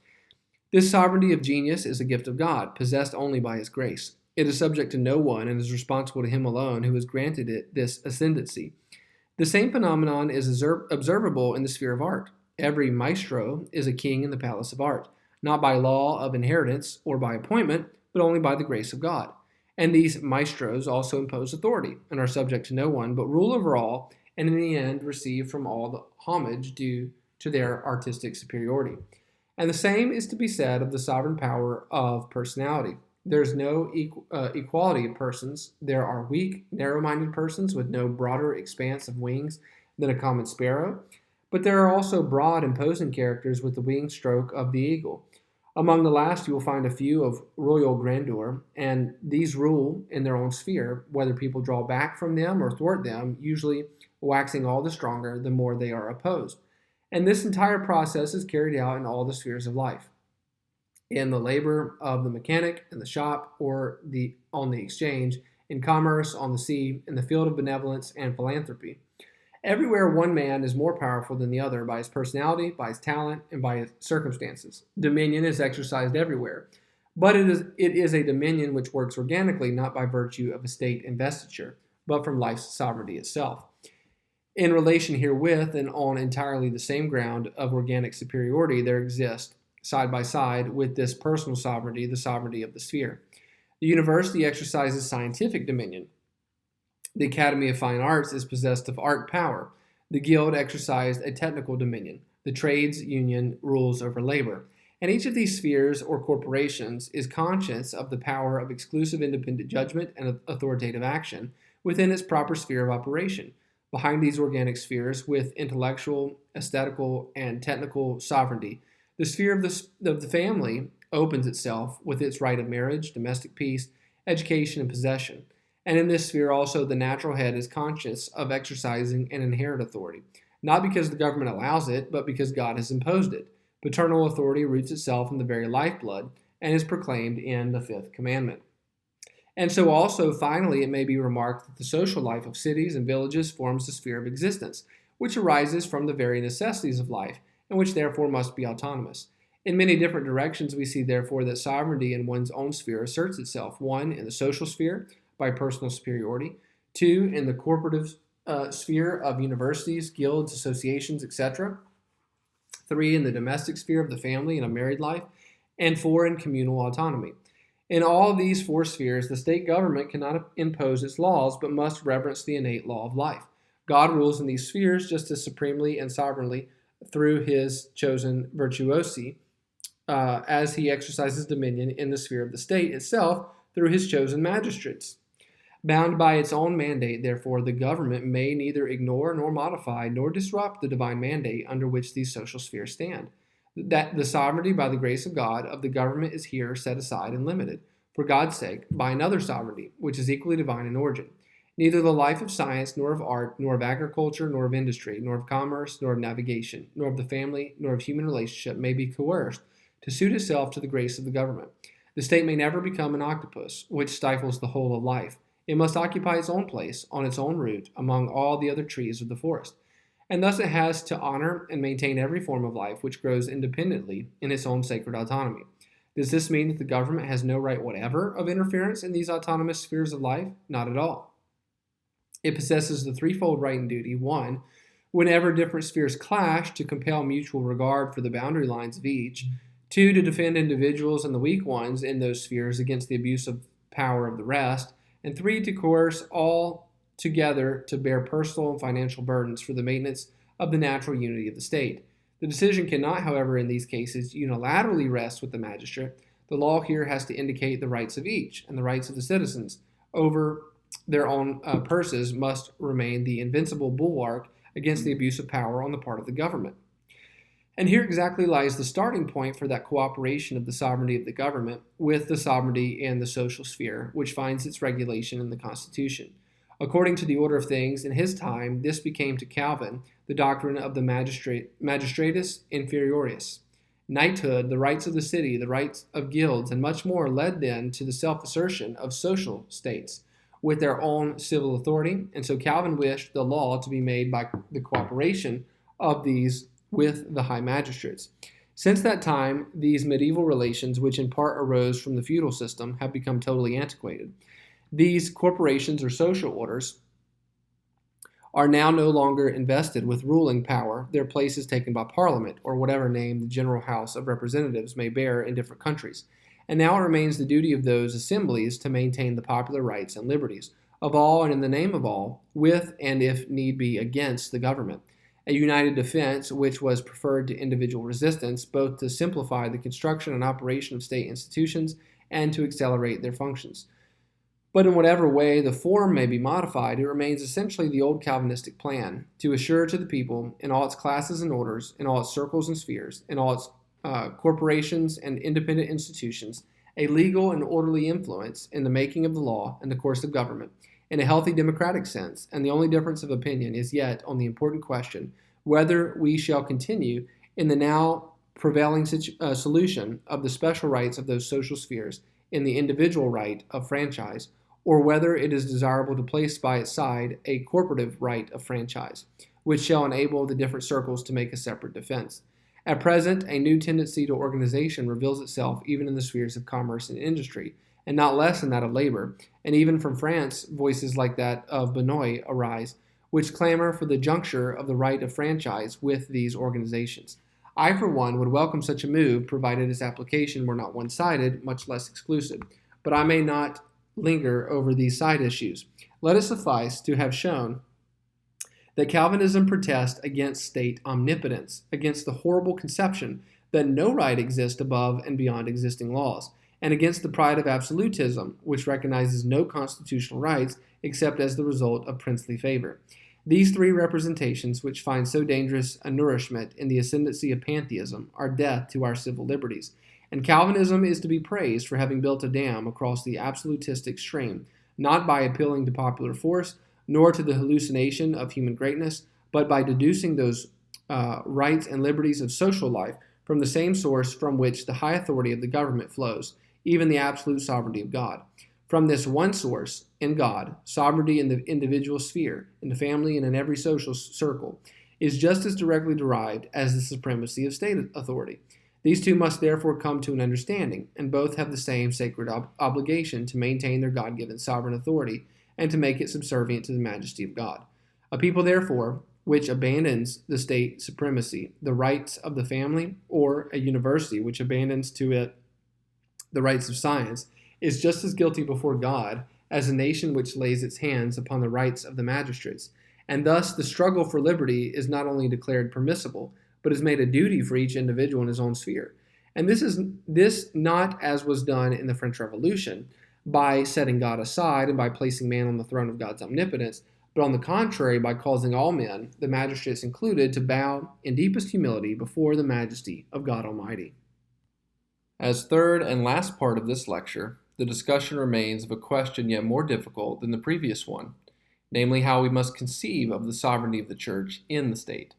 This sovereignty of genius is a gift of God, possessed only by his grace. It is subject to no one and is responsible to him alone who has granted it this ascendancy. The same phenomenon is observable in the sphere of art. Every maestro is a king in the palace of art, not by law of inheritance or by appointment, but only by the grace of God. And these maestros also impose authority and are subject to no one, but rule over all, and in the end receive from all the homage due to their artistic superiority. And the same is to be said of the sovereign power of personality. There is no equality of persons. There are weak, narrow-minded persons with no broader expanse of wings than a common sparrow, but there are also broad, imposing characters with the wing stroke of the eagle. Among the last, you will find a few of royal grandeur, and these rule in their own sphere, whether people draw back from them or thwart them, usually waxing all the stronger the more they are opposed. And this entire process is carried out in all the spheres of life. In the labor of the mechanic, in the shop, or on the exchange, in commerce, on the sea, in the field of benevolence and philanthropy. Everywhere one man is more powerful than the other by his personality, by his talent, and by his circumstances. Dominion is exercised everywhere, but it is a dominion which works organically, not by virtue of a state investiture, but from life's sovereignty itself. In relation herewith, and on entirely the same ground of organic superiority, there exists, side by side with this personal sovereignty, the sovereignty of the sphere. The university exercises scientific dominion. The Academy of Fine Arts is possessed of art power. The guild exercised a technical dominion. The trades union rules over labor. And each of these spheres or corporations is conscious of the power of exclusive independent judgment and authoritative action within its proper sphere of operation. Behind these organic spheres, with intellectual, aesthetical, and technical sovereignty, the sphere of the family opens itself with its right of marriage, domestic peace, education, and possession. And in this sphere also the natural head is conscious of exercising an inherent authority, not because the government allows it, but because God has imposed it. Paternal authority roots itself in the very lifeblood and is proclaimed in the 5th commandment. And so also, finally, it may be remarked that the social life of cities and villages forms the sphere of existence, which arises from the very necessities of life, and which therefore must be autonomous. In many different directions, we see therefore that sovereignty in one's own sphere asserts itself, 1, in the social sphere, by personal superiority, 2, in the corporative sphere of universities, guilds, associations, etc., 3, in the domestic sphere of the family and a married life, and 4, in communal autonomy. In all these 4 spheres, the state government cannot impose its laws, but must reverence the innate law of life. God rules in these spheres just as supremely and sovereignly through his chosen virtuosi, as he exercises dominion in the sphere of the state itself through his chosen magistrates. Bound by its own mandate, therefore, the government may neither ignore nor modify nor disrupt the divine mandate under which these social spheres stand. That the sovereignty by the grace of God of the government is here set aside and limited. for God's sake, by another sovereignty, which is equally divine in origin. Neither the life of science, nor of art, nor of agriculture, nor of industry, nor of commerce, nor of navigation, nor of the family, nor of human relationship may be coerced to suit itself to the grace of the government. The state may never become an octopus, which stifles the whole of life. It must occupy its own place on its own root among all the other trees of the forest. And thus it has to honor and maintain every form of life which grows independently in its own sacred autonomy. Does this mean that the government has no right whatever of interference in these autonomous spheres of life? Not at all. It possesses the threefold right and duty: 1, whenever different spheres clash, to compel mutual regard for the boundary lines of each; 2, to defend individuals and the weak ones in those spheres against the abuse of power of the rest; and 3, to coerce all together to bear personal and financial burdens for the maintenance of the natural unity of the state. The decision cannot, however, in these cases, unilaterally rest with the magistrate. The law here has to indicate the rights of each, and the rights of the citizens over their own purses must remain the invincible bulwark against the abuse of power on the part of the government. And here exactly lies the starting point for that cooperation of the sovereignty of the government with the sovereignty in the social sphere, which finds its regulation in the Constitution. According to the order of things in his time, this became to Calvin the doctrine of the magistratus inferioris. Knighthood, the rights of the city, the rights of guilds, and much more led then to the self-assertion of social states with their own civil authority, and so Calvin wished the law to be made by the cooperation of these with the high magistrates. Since that time, these medieval relations, which in part arose from the feudal system, have become totally antiquated. These corporations or social orders are now no longer invested with ruling power. Their place is taken by Parliament, or whatever name the General House of Representatives may bear in different countries. And now it remains the duty of those assemblies to maintain the popular rights and liberties of all and in the name of all, with and if need be against the government. A united defense which was preferred to individual resistance, both to simplify the construction and operation of state institutions and to accelerate their functions. But in whatever way the form may be modified, it remains essentially the old Calvinistic plan, to assure to the people, in all its classes and orders, in all its circles and spheres, in all its corporations and independent institutions, a legal and orderly influence in the making of the law and the course of government, in a healthy democratic sense, and the only difference of opinion is yet on the important question whether we shall continue in the now prevailing solution of the special rights of those social spheres in the individual right of franchise, or whether it is desirable to place by its side a corporative right of franchise, which shall enable the different circles to make a separate defense. At present, a new tendency to organization reveals itself even in the spheres of commerce and industry, and not less in that of labor, and even from France, voices like that of Benoit arise, which clamor for the juncture of the right of franchise with these organizations. I, for one, would welcome such a move, provided its application were not one-sided, much less exclusive. But I may not linger over these side issues. Let it suffice to have shown that Calvinism protests against state omnipotence, against the horrible conception that no right exists above and beyond existing laws, and against the pride of absolutism, which recognizes no constitutional rights except as the result of princely favor. These three representations, which find so dangerous a nourishment in the ascendancy of pantheism, are death to our civil liberties. And Calvinism is to be praised for having built a dam across the absolutistic stream, not by appealing to popular force, nor to the hallucination of human greatness, but by deducing those rights and liberties of social life from the same source from which the high authority of the government flows, even the absolute sovereignty of God. From this one source, in God, sovereignty in the individual sphere, in the family, and in every social circle, is just as directly derived as the supremacy of state authority. These two must therefore come to an understanding, and both have the same sacred obligation to maintain their God-given sovereign authority and to make it subservient to the majesty of God. A people, therefore, which abandons the state supremacy, the rights of the family, or a university which abandons to it the rights of science, is just as guilty before God as a nation which lays its hands upon the rights of the magistrates. And thus the struggle for liberty is not only declared permissible, but is made a duty for each individual in his own sphere. And this not as was done in the French Revolution, by setting God aside and by placing man on the throne of God's omnipotence, but on the contrary, by causing all men, the magistrates included, to bow in deepest humility before the majesty of God Almighty. As third and last part of this lecture, the discussion remains of a question yet more difficult than the previous one, namely how we must conceive of the sovereignty of the Church in the state.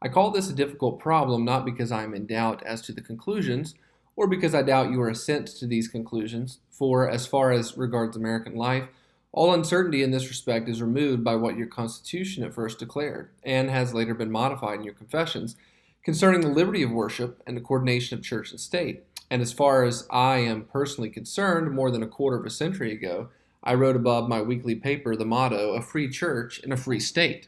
I call this a difficult problem not because I am in doubt as to the conclusions, or because I doubt your assent to these conclusions, for as far as regards American life, all uncertainty in this respect is removed by what your Constitution at first declared, and has later been modified in your confessions, concerning the liberty of worship and the coordination of church and state. And as far as I am personally concerned, more than a quarter of a century ago, I wrote above my weekly paper the motto, "A free church in a free state."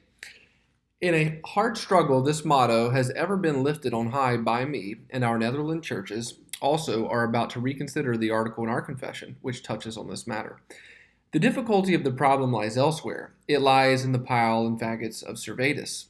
In a hard struggle, this motto has ever been lifted on high by me, and our Netherlands churches also are about to reconsider the article in our confession, which touches on this matter. The difficulty of the problem lies elsewhere. It lies in the pile and faggots of Servetus.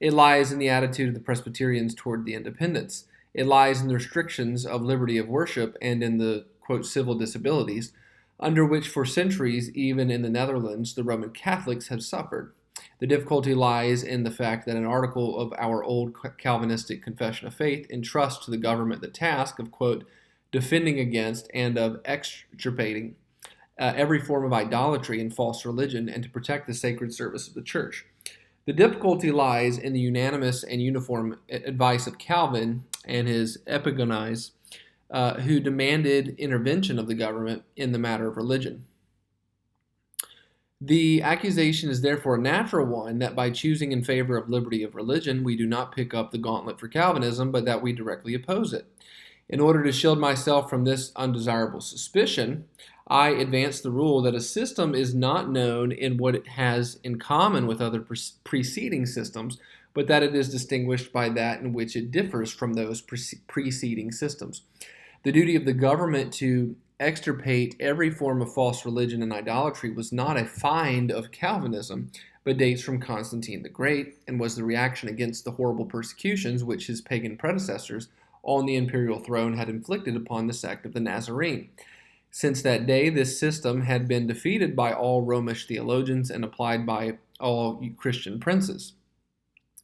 It lies in the attitude of the Presbyterians toward the independents. It lies in the restrictions of liberty of worship and in the, quote, civil disabilities, under which for centuries, even in the Netherlands, the Roman Catholics have suffered. The difficulty lies in the fact that an article of our old Calvinistic Confession of Faith entrusts to the government the task of, quote, defending against and of extirpating every form of idolatry and false religion, and to protect the sacred service of the church. The difficulty lies in the unanimous and uniform advice of Calvin and his epigones, who demanded intervention of the government in the matter of religion. The accusation is therefore a natural one that by choosing in favor of liberty of religion, we do not pick up the gauntlet for Calvinism, but that we directly oppose it. In order to shield myself from this undesirable suspicion, I advance the rule that a system is not known in what it has in common with other preceding systems, but that it is distinguished by that in which it differs from those preceding systems. The duty of the government to extirpate every form of false religion and idolatry was not a find of Calvinism, but dates from Constantine the Great, and was the reaction against the horrible persecutions which his pagan predecessors on the imperial throne had inflicted upon the sect of the Nazarene. Since that day, this system had been defeated by all Romish theologians and applied by all Christian princes.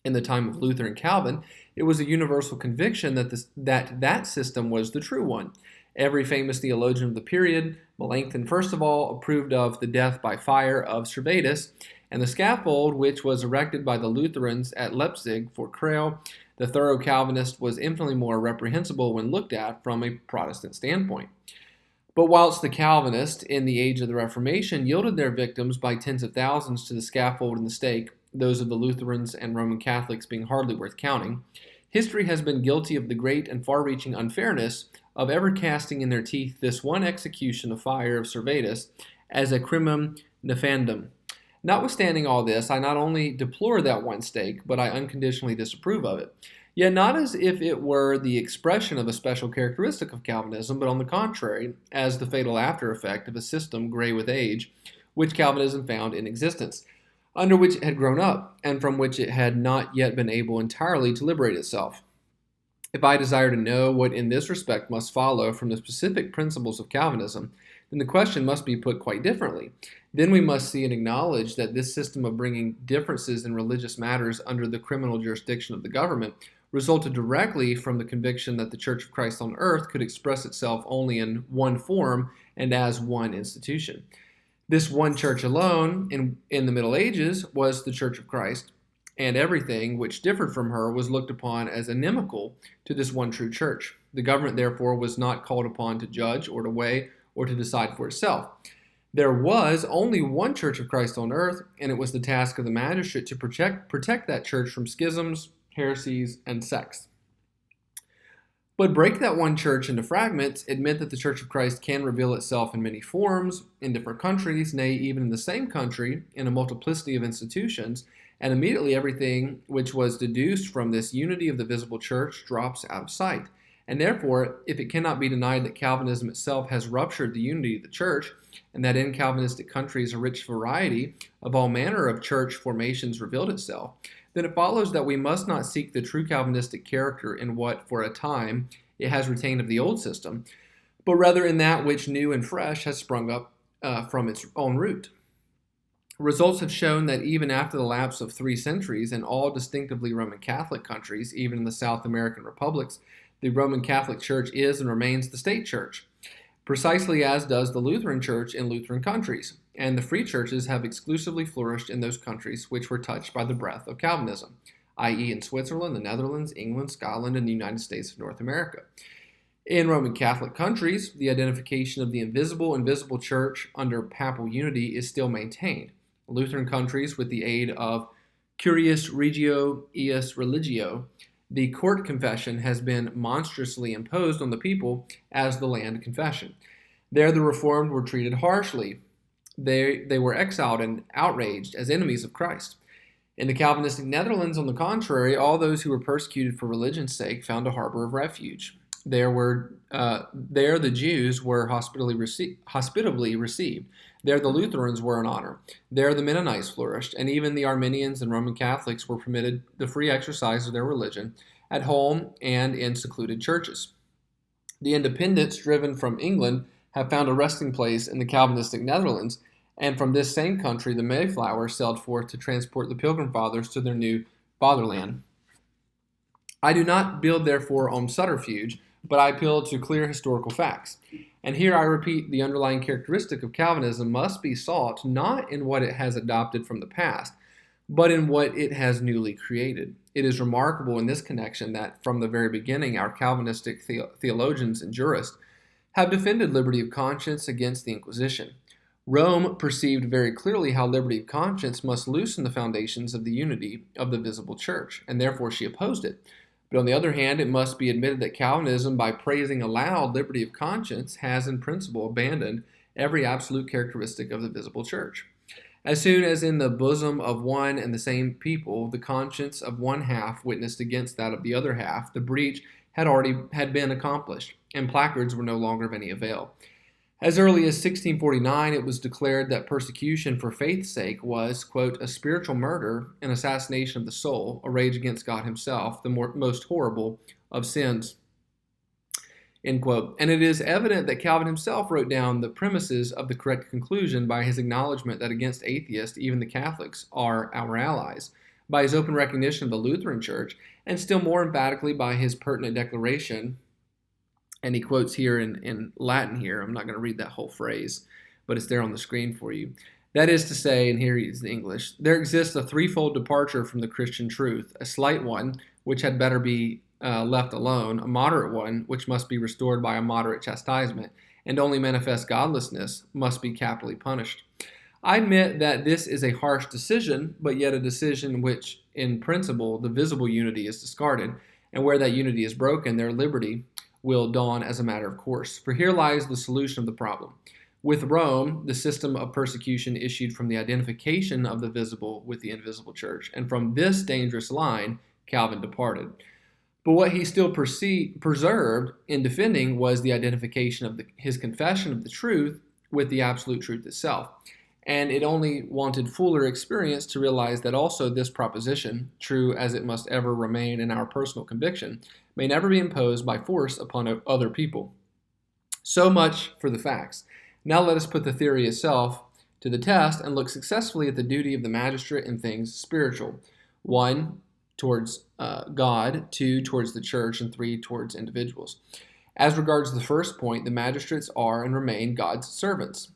In the time of Luther and Calvin, it was a universal conviction that system was the true one. Every famous theologian of the period, Melanchthon first of all, approved of the death by fire of Servetus, and the scaffold which was erected by the Lutherans at Leipzig for Creel, the thorough Calvinist, was infinitely more reprehensible when looked at from a Protestant standpoint. But whilst the Calvinists, in the age of the Reformation, yielded their victims by tens of thousands to the scaffold and the stake, those of the Lutherans and Roman Catholics being hardly worth counting, history has been guilty of the great and far-reaching unfairness of ever casting in their teeth this one execution of fire of Servetus as a crimum nefandum. Notwithstanding all this, I not only deplore that one stake, but I unconditionally disapprove of it. Yet not as if it were the expression of a special characteristic of Calvinism, but on the contrary, as the fatal after effect of a system gray with age, which Calvinism found in existence, under which it had grown up, and from which it had not yet been able entirely to liberate itself. If I desire to know what in this respect must follow from the specific principles of Calvinism, then the question must be put quite differently. Then we must see and acknowledge that this system of bringing differences in religious matters under the criminal jurisdiction of the government resulted directly from the conviction that the Church of Christ on earth could express itself only in one form and as one institution. This one church alone, in the Middle Ages, was the Church of Christ, and everything which differed from her was looked upon as inimical to this one true church. The government, therefore, was not called upon to judge or to weigh or to decide for itself. There was only one Church of Christ on earth, and it was the task of the magistrate to protect that church from schisms, heresies, and sects. But break that one church into fragments, admit that the Church of Christ can reveal itself in many forms, in different countries, nay, even in the same country, in a multiplicity of institutions, and immediately everything which was deduced from this unity of the visible church drops out of sight. And therefore, if it cannot be denied that Calvinism itself has ruptured the unity of the church, and that in Calvinistic countries a rich variety of all manner of church formations revealed itself, then it follows that we must not seek the true Calvinistic character in what, for a time, it has retained of the old system, but rather in that which new and fresh has sprung up from its own root. Results have shown that even after the lapse of 3 centuries in all distinctively Roman Catholic countries, even in the South American republics, the Roman Catholic Church is and remains the state church. precisely as does the Lutheran Church in Lutheran countries, and the free churches have exclusively flourished in those countries which were touched by the breath of Calvinism, i.e. in Switzerland, the Netherlands, England, Scotland, and the United States of North America. In Roman Catholic countries, the identification of the invisible church under papal unity is still maintained. Lutheran countries, with the aid of Curius Regio Ius Religio, the court confession has been monstrously imposed on the people as the land confession. There the Reformed were treated harshly. They were exiled and outraged as enemies of Christ. In the Calvinistic Netherlands, on the contrary, all those who were persecuted for religion's sake found a harbor of refuge. There the Jews were hospitably received. There the Lutherans were in honor. There the Mennonites flourished, and even the Arminians and Roman Catholics were permitted the free exercise of their religion at home and in secluded churches. The independents driven from England have found a resting place in the Calvinistic Netherlands, and from this same country the Mayflower sailed forth to transport the Pilgrim Fathers to their new fatherland. I do not build, therefore, on subterfuge, but I appeal to clear historical facts. And here I repeat, the underlying characteristic of Calvinism must be sought not in what it has adopted from the past, but in what it has newly created. It is remarkable in this connection that from the very beginning our Calvinistic theologians and jurists have defended liberty of conscience against the Inquisition. Rome perceived very clearly how liberty of conscience must loosen the foundations of the unity of the visible church, and therefore she opposed it. But on the other hand, it must be admitted that Calvinism, by praising aloud liberty of conscience, has in principle abandoned every absolute characteristic of the visible church. As soon as in the bosom of one and the same people the conscience of one half witnessed against that of the other half, the breach had been accomplished, and placards were no longer of any avail. As early as 1649, it was declared that persecution for faith's sake was, quote, a spiritual murder, an assassination of the soul, a rage against God himself, the most horrible of sins, end quote. And it is evident that Calvin himself wrote down the premises of the correct conclusion by his acknowledgement that against atheists, even the Catholics, are our allies, by his open recognition of the Lutheran Church, and still more emphatically by his pertinent declaration. And he quotes here in Latin here. I'm not going to read that whole phrase, but it's there on the screen for you. That is to say, and here is the English, there exists a threefold departure from the Christian truth, a slight one, which had better be left alone, a moderate one, which must be restored by a moderate chastisement, and only manifest godlessness must be capitally punished. I admit that this is a harsh decision, but yet a decision which, in principle, the visible unity is discarded, and where that unity is broken, their liberty will dawn as a matter of course. For here lies the solution of the problem. With Rome, the system of persecution issued from the identification of the visible with the invisible church, and from this dangerous line, Calvin departed. But what he still preserved in defending was the identification of his confession of the truth with the absolute truth itself. And it only wanted fuller experience to realize that also this proposition, true as it must ever remain in our personal conviction, may never be imposed by force upon other people. So much for the facts. Now let us put the theory itself to the test and look successfully at the duty of the magistrate in things spiritual. 1, towards God, 2, towards the church, and 3, towards individuals. As regards the first point, the magistrates are and remain God's servants.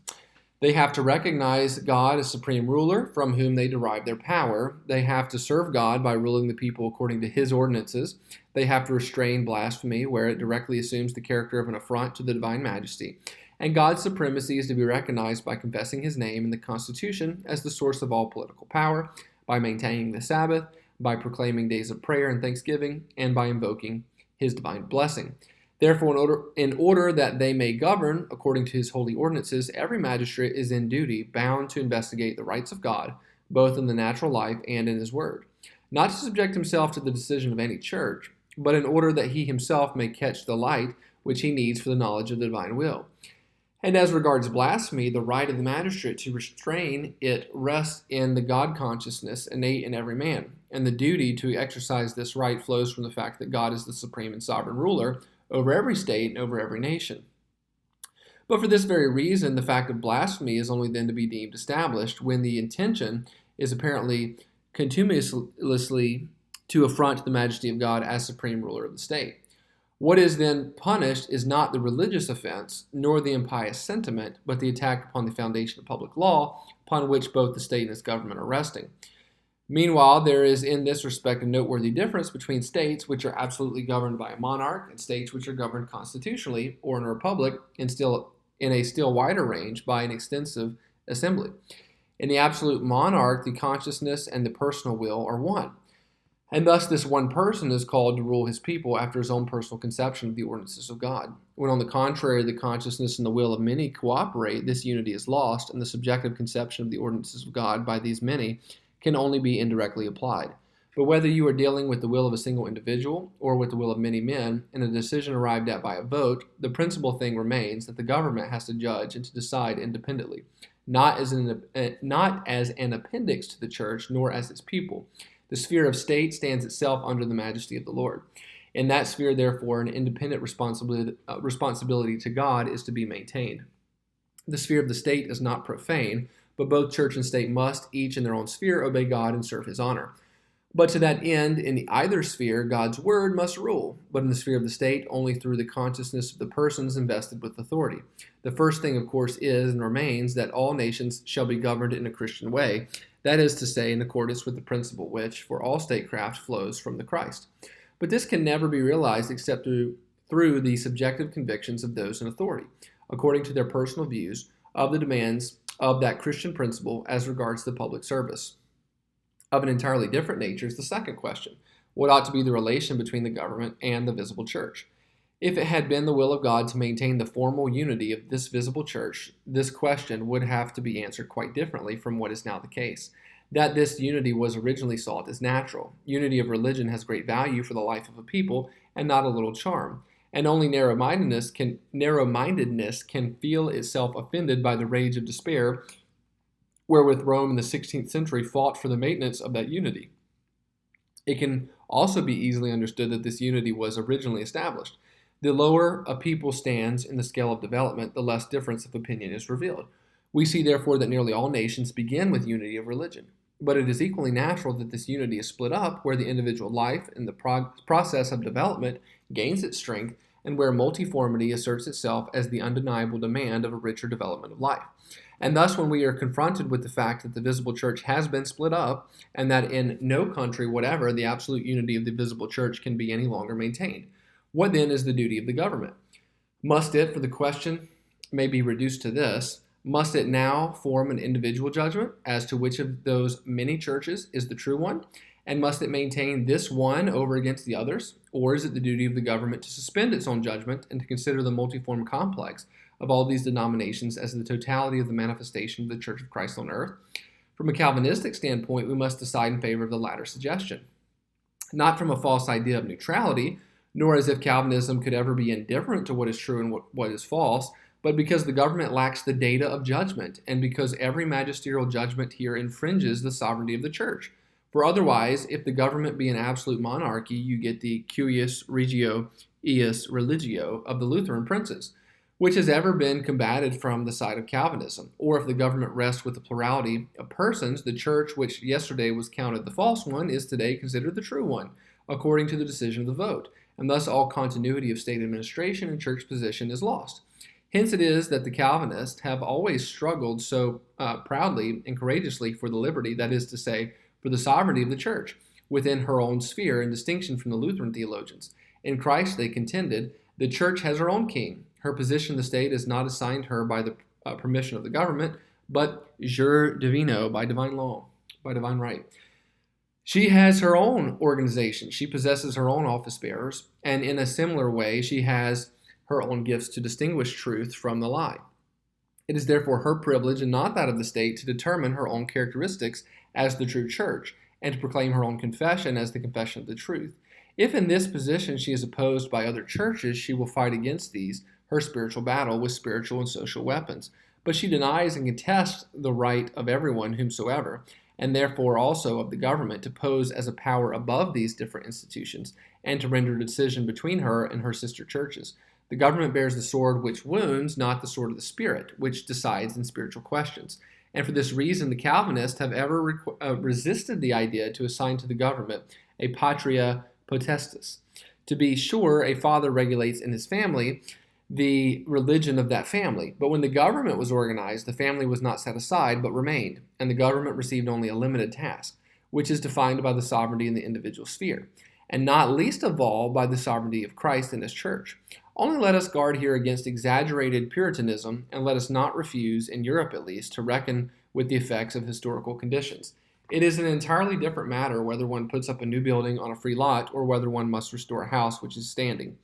They have to recognize God as supreme ruler from whom they derive their power. They have to serve God by ruling the people according to his ordinances. They have to restrain blasphemy where it directly assumes the character of an affront to the divine majesty. And God's supremacy is to be recognized by confessing his name in the Constitution as the source of all political power, by maintaining the Sabbath, by proclaiming days of prayer and thanksgiving, and by invoking his divine blessing. Therefore, in order that they may govern according to his holy ordinances, every magistrate is in duty bound to investigate the rights of God, both in the natural life and in his word. Not to subject himself to the decision of any church, but in order that he himself may catch the light which he needs for the knowledge of the divine will. And as regards blasphemy, the right of the magistrate to restrain it rests in the God consciousness innate in every man, and the duty to exercise this right flows from the fact that God is the supreme and sovereign ruler over every state and over every nation. But for this very reason, the fact of blasphemy is only then to be deemed established when the intention is apparently contumaciously to affront the majesty of God as supreme ruler of the state. What is then punished is not the religious offense, nor the impious sentiment, but the attack upon the foundation of public law, upon which both the state and its government are resting. Meanwhile, there is in this respect a noteworthy difference between states which are absolutely governed by a monarch and states which are governed constitutionally, or in a republic, in a still wider range by an extensive assembly. In the absolute monarch, the consciousness and the personal will are one. And thus this one person is called to rule his people after his own personal conception of the ordinances of God. When on the contrary, the consciousness and the will of many cooperate, this unity is lost, and the subjective conception of the ordinances of God by these many can only be indirectly applied. But whether you are dealing with the will of a single individual or with the will of many men, in a decision arrived at by a vote, the principal thing remains that the government has to judge and to decide independently, not as an appendix to the church, nor as its pupil. The sphere of state stands itself under the majesty of the Lord. In that sphere, therefore, an independent responsibility to God is to be maintained. The sphere of the state is not profane, but both church and state must, each in their own sphere, obey God and serve his honor. But to that end, in either sphere, God's word must rule, but in the sphere of the state, only through the consciousness of the persons invested with authority. The first thing, of course, is and remains that all nations shall be governed in a Christian way, that is to say, in accordance with the principle which, for all statecraft, flows from the Christ. But this can never be realized except through the subjective convictions of those in authority, according to their personal views of the demands of that Christian principle as regards the public service. Of an entirely different nature is the second question: what ought to be the relation between the government and the visible church? If it had been the will of God to maintain the formal unity of this visible church, this question would have to be answered quite differently from what is now the case. That this unity was originally sought is natural. Unity of religion has great value for the life of a people and not a little charm. And only narrow-mindedness can feel itself offended by the rage of despair wherewith Rome in the 16th century fought for the maintenance of that unity. It can also be easily understood that this unity was originally established. The lower a people stands in the scale of development, the less difference of opinion is revealed. We see, therefore, that nearly all nations begin with unity of religion. But it is equally natural that this unity is split up where the individual life in the process of development gains its strength and where multiformity asserts itself as the undeniable demand of a richer development of life. And thus, when we are confronted with the fact that the visible church has been split up and that in no country whatever the absolute unity of the visible church can be any longer maintained, what then is the duty of the government? Must it, for the question may be reduced to this, must it now form an individual judgment as to which of those many churches is the true one? And must it maintain this one over against the others? Or is it the duty of the government to suspend its own judgment and to consider the multiform complex of all these denominations as the totality of the manifestation of the Church of Christ on earth? From a Calvinistic standpoint, we must decide in favor of the latter suggestion. Not from a false idea of neutrality, nor as if Calvinism could ever be indifferent to what is true and what is false, but because the government lacks the data of judgment, and because every magisterial judgment here infringes the sovereignty of the church. For otherwise, if the government be an absolute monarchy, you get the cuius regio eius religio of the Lutheran princes, which has ever been combated from the side of Calvinism. Or if the government rests with the plurality of persons, the church, which yesterday was counted the false one, is today considered the true one, according to the decision of the vote, and thus all continuity of state administration and church position is lost. Hence it is that the Calvinists have always struggled so proudly and courageously for the liberty, that is to say, for the sovereignty of the church, within her own sphere, in distinction from the Lutheran theologians. In Christ, they contended, the church has her own king. Her position in the state is not assigned her by the permission of the government, but jure divino, by divine law, by divine right. She has her own organization. She possesses her own office bearers, and in a similar way, she has her own gifts to distinguish truth from the lie. It is therefore her privilege and not that of the state to determine her own characteristics as the true church, and to proclaim her own confession as the confession of the truth. If in this position she is opposed by other churches, she will fight against these, her spiritual battle, with spiritual and social weapons. But she denies and contests the right of everyone whomsoever, and therefore also of the government, to pose as a power above these different institutions, and to render a decision between her and her sister churches. The government bears the sword which wounds, not the sword of the Spirit, which decides in spiritual questions. And for this reason, the Calvinists have ever resisted the idea to assign to the government a patria potestas, To be sure, a father regulates in his family the religion of that family. But when the government was organized, the family was not set aside, but remained, and the government received only a limited task, which is defined by the sovereignty in the individual sphere, and not least of all by the sovereignty of Christ in his church. Only let us guard here against exaggerated Puritanism, and let us not refuse, in Europe at least, to reckon with the effects of historical conditions. It is an entirely different matter whether one puts up a new building on a free lot or whether one must restore a house which is standing.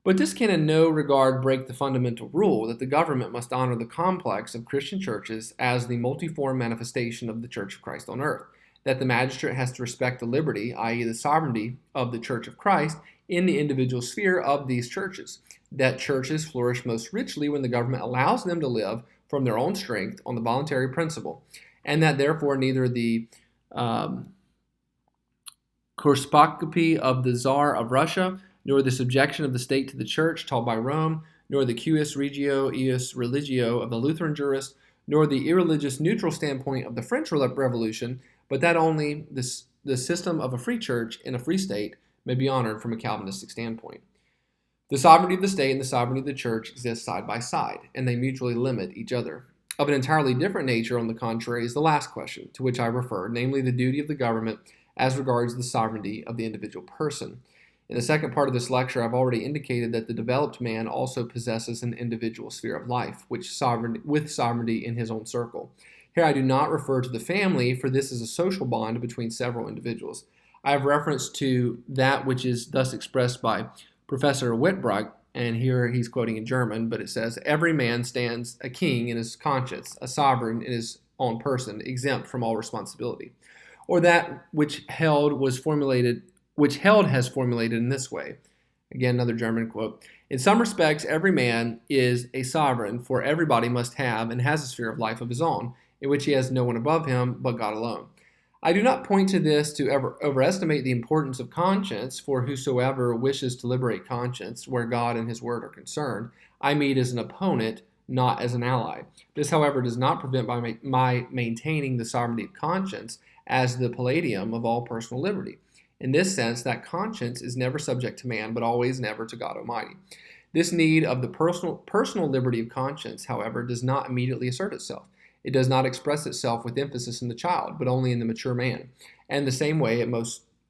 But this can in no regard break the fundamental rule that the government must honor the complex of Christian churches as the multiform manifestation of the Church of Christ on earth, that the magistrate has to respect the liberty, i.e. the sovereignty, of the Church of Christ in the individual sphere of these churches, that churches flourish most richly when the government allows them to live from their own strength on the voluntary principle, and that therefore neither the Korspokopy of the Tsar of Russia, nor the subjection of the state to the church taught by Rome, nor the cuius regio ius religio of the Lutheran jurist, nor the irreligious neutral standpoint of the French Revolution, but that only the system of a free church in a free state may be honored from a Calvinistic standpoint. The sovereignty of the state and the sovereignty of the church exist side by side, and they mutually limit each other. Of an entirely different nature, on the contrary, is the last question to which I refer, namely the duty of the government as regards the sovereignty of the individual person. In the second part of this lecture, I've already indicated that the developed man also possesses an individual sphere of life, with sovereignty in his own circle. Here I do not refer to the family, for this is a social bond between several individuals. I have reference to that which is thus expressed by Professor Whitbrecht, and here he's quoting in German, but it says, "Every man stands a king in his conscience, a sovereign in his own person, exempt from all responsibility." Or that which Held has formulated in this way. Again, another German quote. "In some respects, every man is a sovereign, for everybody must have and has a sphere of life of his own, in which he has no one above him but God alone." I do not point to this to ever overestimate the importance of conscience, for whosoever wishes to liberate conscience, where God and his word are concerned, I meet as an opponent, not as an ally. This, however, does not prevent my maintaining the sovereignty of conscience as the palladium of all personal liberty. In this sense, that conscience is never subject to man, but always never to God Almighty. This need of the personal liberty of conscience, however, does not immediately assert itself. It does not express itself with emphasis in the child, but only in the mature man. And the same way it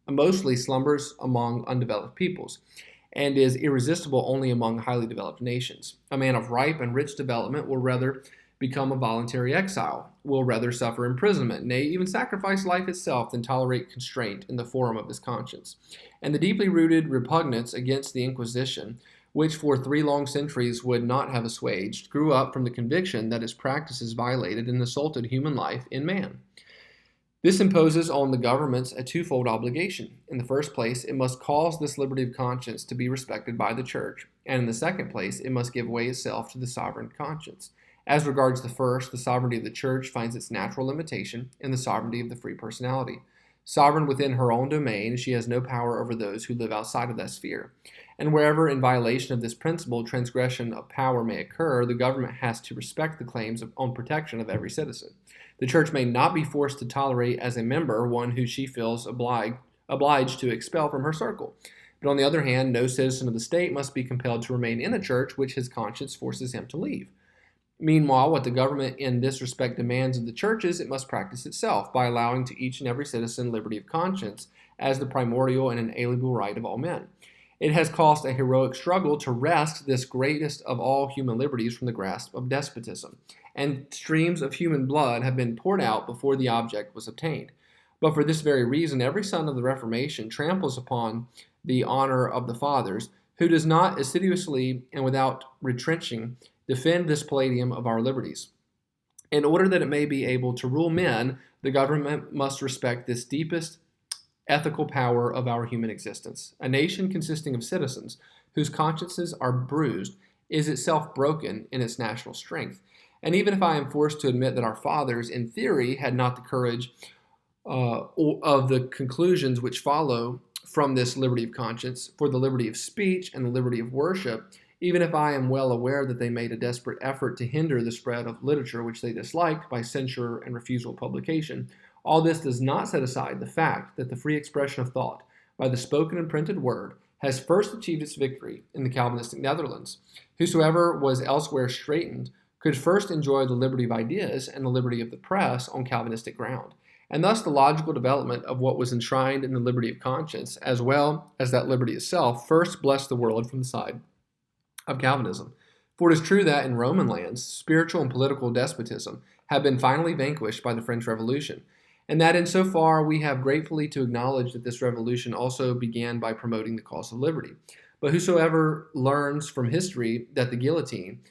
mostly slumbers among undeveloped peoples, and is irresistible only among highly developed nations. A man of ripe and rich development will rather become a voluntary exile, will rather suffer imprisonment, nay, even sacrifice life itself, than tolerate constraint in the forum of his conscience. And the deeply rooted repugnance against the Inquisition, which for 3 long centuries would not have assuaged, grew up from the conviction that its practices violated and assaulted human life in man. This imposes on the governments a twofold obligation. In the first place, it must cause this liberty of conscience to be respected by the church, and in the second place, it must give way itself to the sovereign conscience. As regards the first, the sovereignty of the church finds its natural limitation in the sovereignty of the free personality. Sovereign within her own domain, she has no power over those who live outside of that sphere. And wherever, in violation of this principle, transgression of power may occur, the government has to respect the claims on protection of every citizen. The church may not be forced to tolerate as a member one who she feels obliged to expel from her circle. But on the other hand, no citizen of the state must be compelled to remain in a church which his conscience forces him to leave. Meanwhile, what the government in this respect demands of the churches, it must practice itself by allowing to each and every citizen liberty of conscience as the primordial and inalienable right of all men. It has cost a heroic struggle to wrest this greatest of all human liberties from the grasp of despotism, and streams of human blood have been poured out before the object was obtained. But for this very reason, every son of the Reformation tramples upon the honor of the fathers, who does not assiduously and without retrenching defend this palladium of our liberties. In order that it may be able to rule men, the government must respect this deepest ethical power of our human existence. A nation consisting of citizens whose consciences are bruised is itself broken in its national strength. And even if I am forced to admit that our fathers, in theory, had not the courage of the conclusions which follow from this liberty of conscience for the liberty of speech and the liberty of worship, even if I am well aware that they made a desperate effort to hinder the spread of literature which they disliked by censure and refusal of publication, all this does not set aside the fact that the free expression of thought by the spoken and printed word has first achieved its victory in the Calvinistic Netherlands. Whosoever was elsewhere straitened could first enjoy the liberty of ideas and the liberty of the press on Calvinistic ground, and thus the logical development of what was enshrined in the liberty of conscience, as well as that liberty itself, first blessed the world from the side of Calvinism. For it is true that in Roman lands, spiritual and political despotism have been finally vanquished by the French Revolution, and that in so far we have gratefully to acknowledge that this revolution also began by promoting the cause of liberty. But whosoever learns from history that the guillotine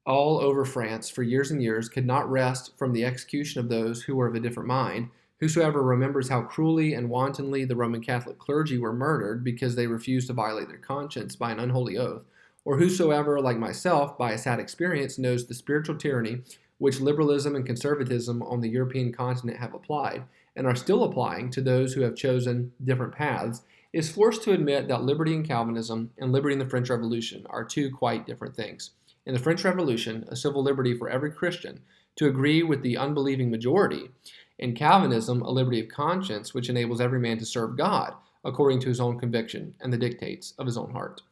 all over France for years and years could not rest from the execution of those who were of a different mind, whosoever remembers how cruelly and wantonly the Roman Catholic clergy were murdered because they refused to violate their conscience by an unholy oath, or whosoever, like myself, by a sad experience, knows the spiritual tyranny which liberalism and conservatism on the European continent have applied, and are still applying to those who have chosen different paths, is forced to admit that liberty in Calvinism and liberty in the French Revolution are two quite different things. In the French Revolution, a civil liberty for every Christian to agree with the unbelieving majority. In Calvinism, a liberty of conscience which enables every man to serve God according to his own conviction and the dictates of his own heart.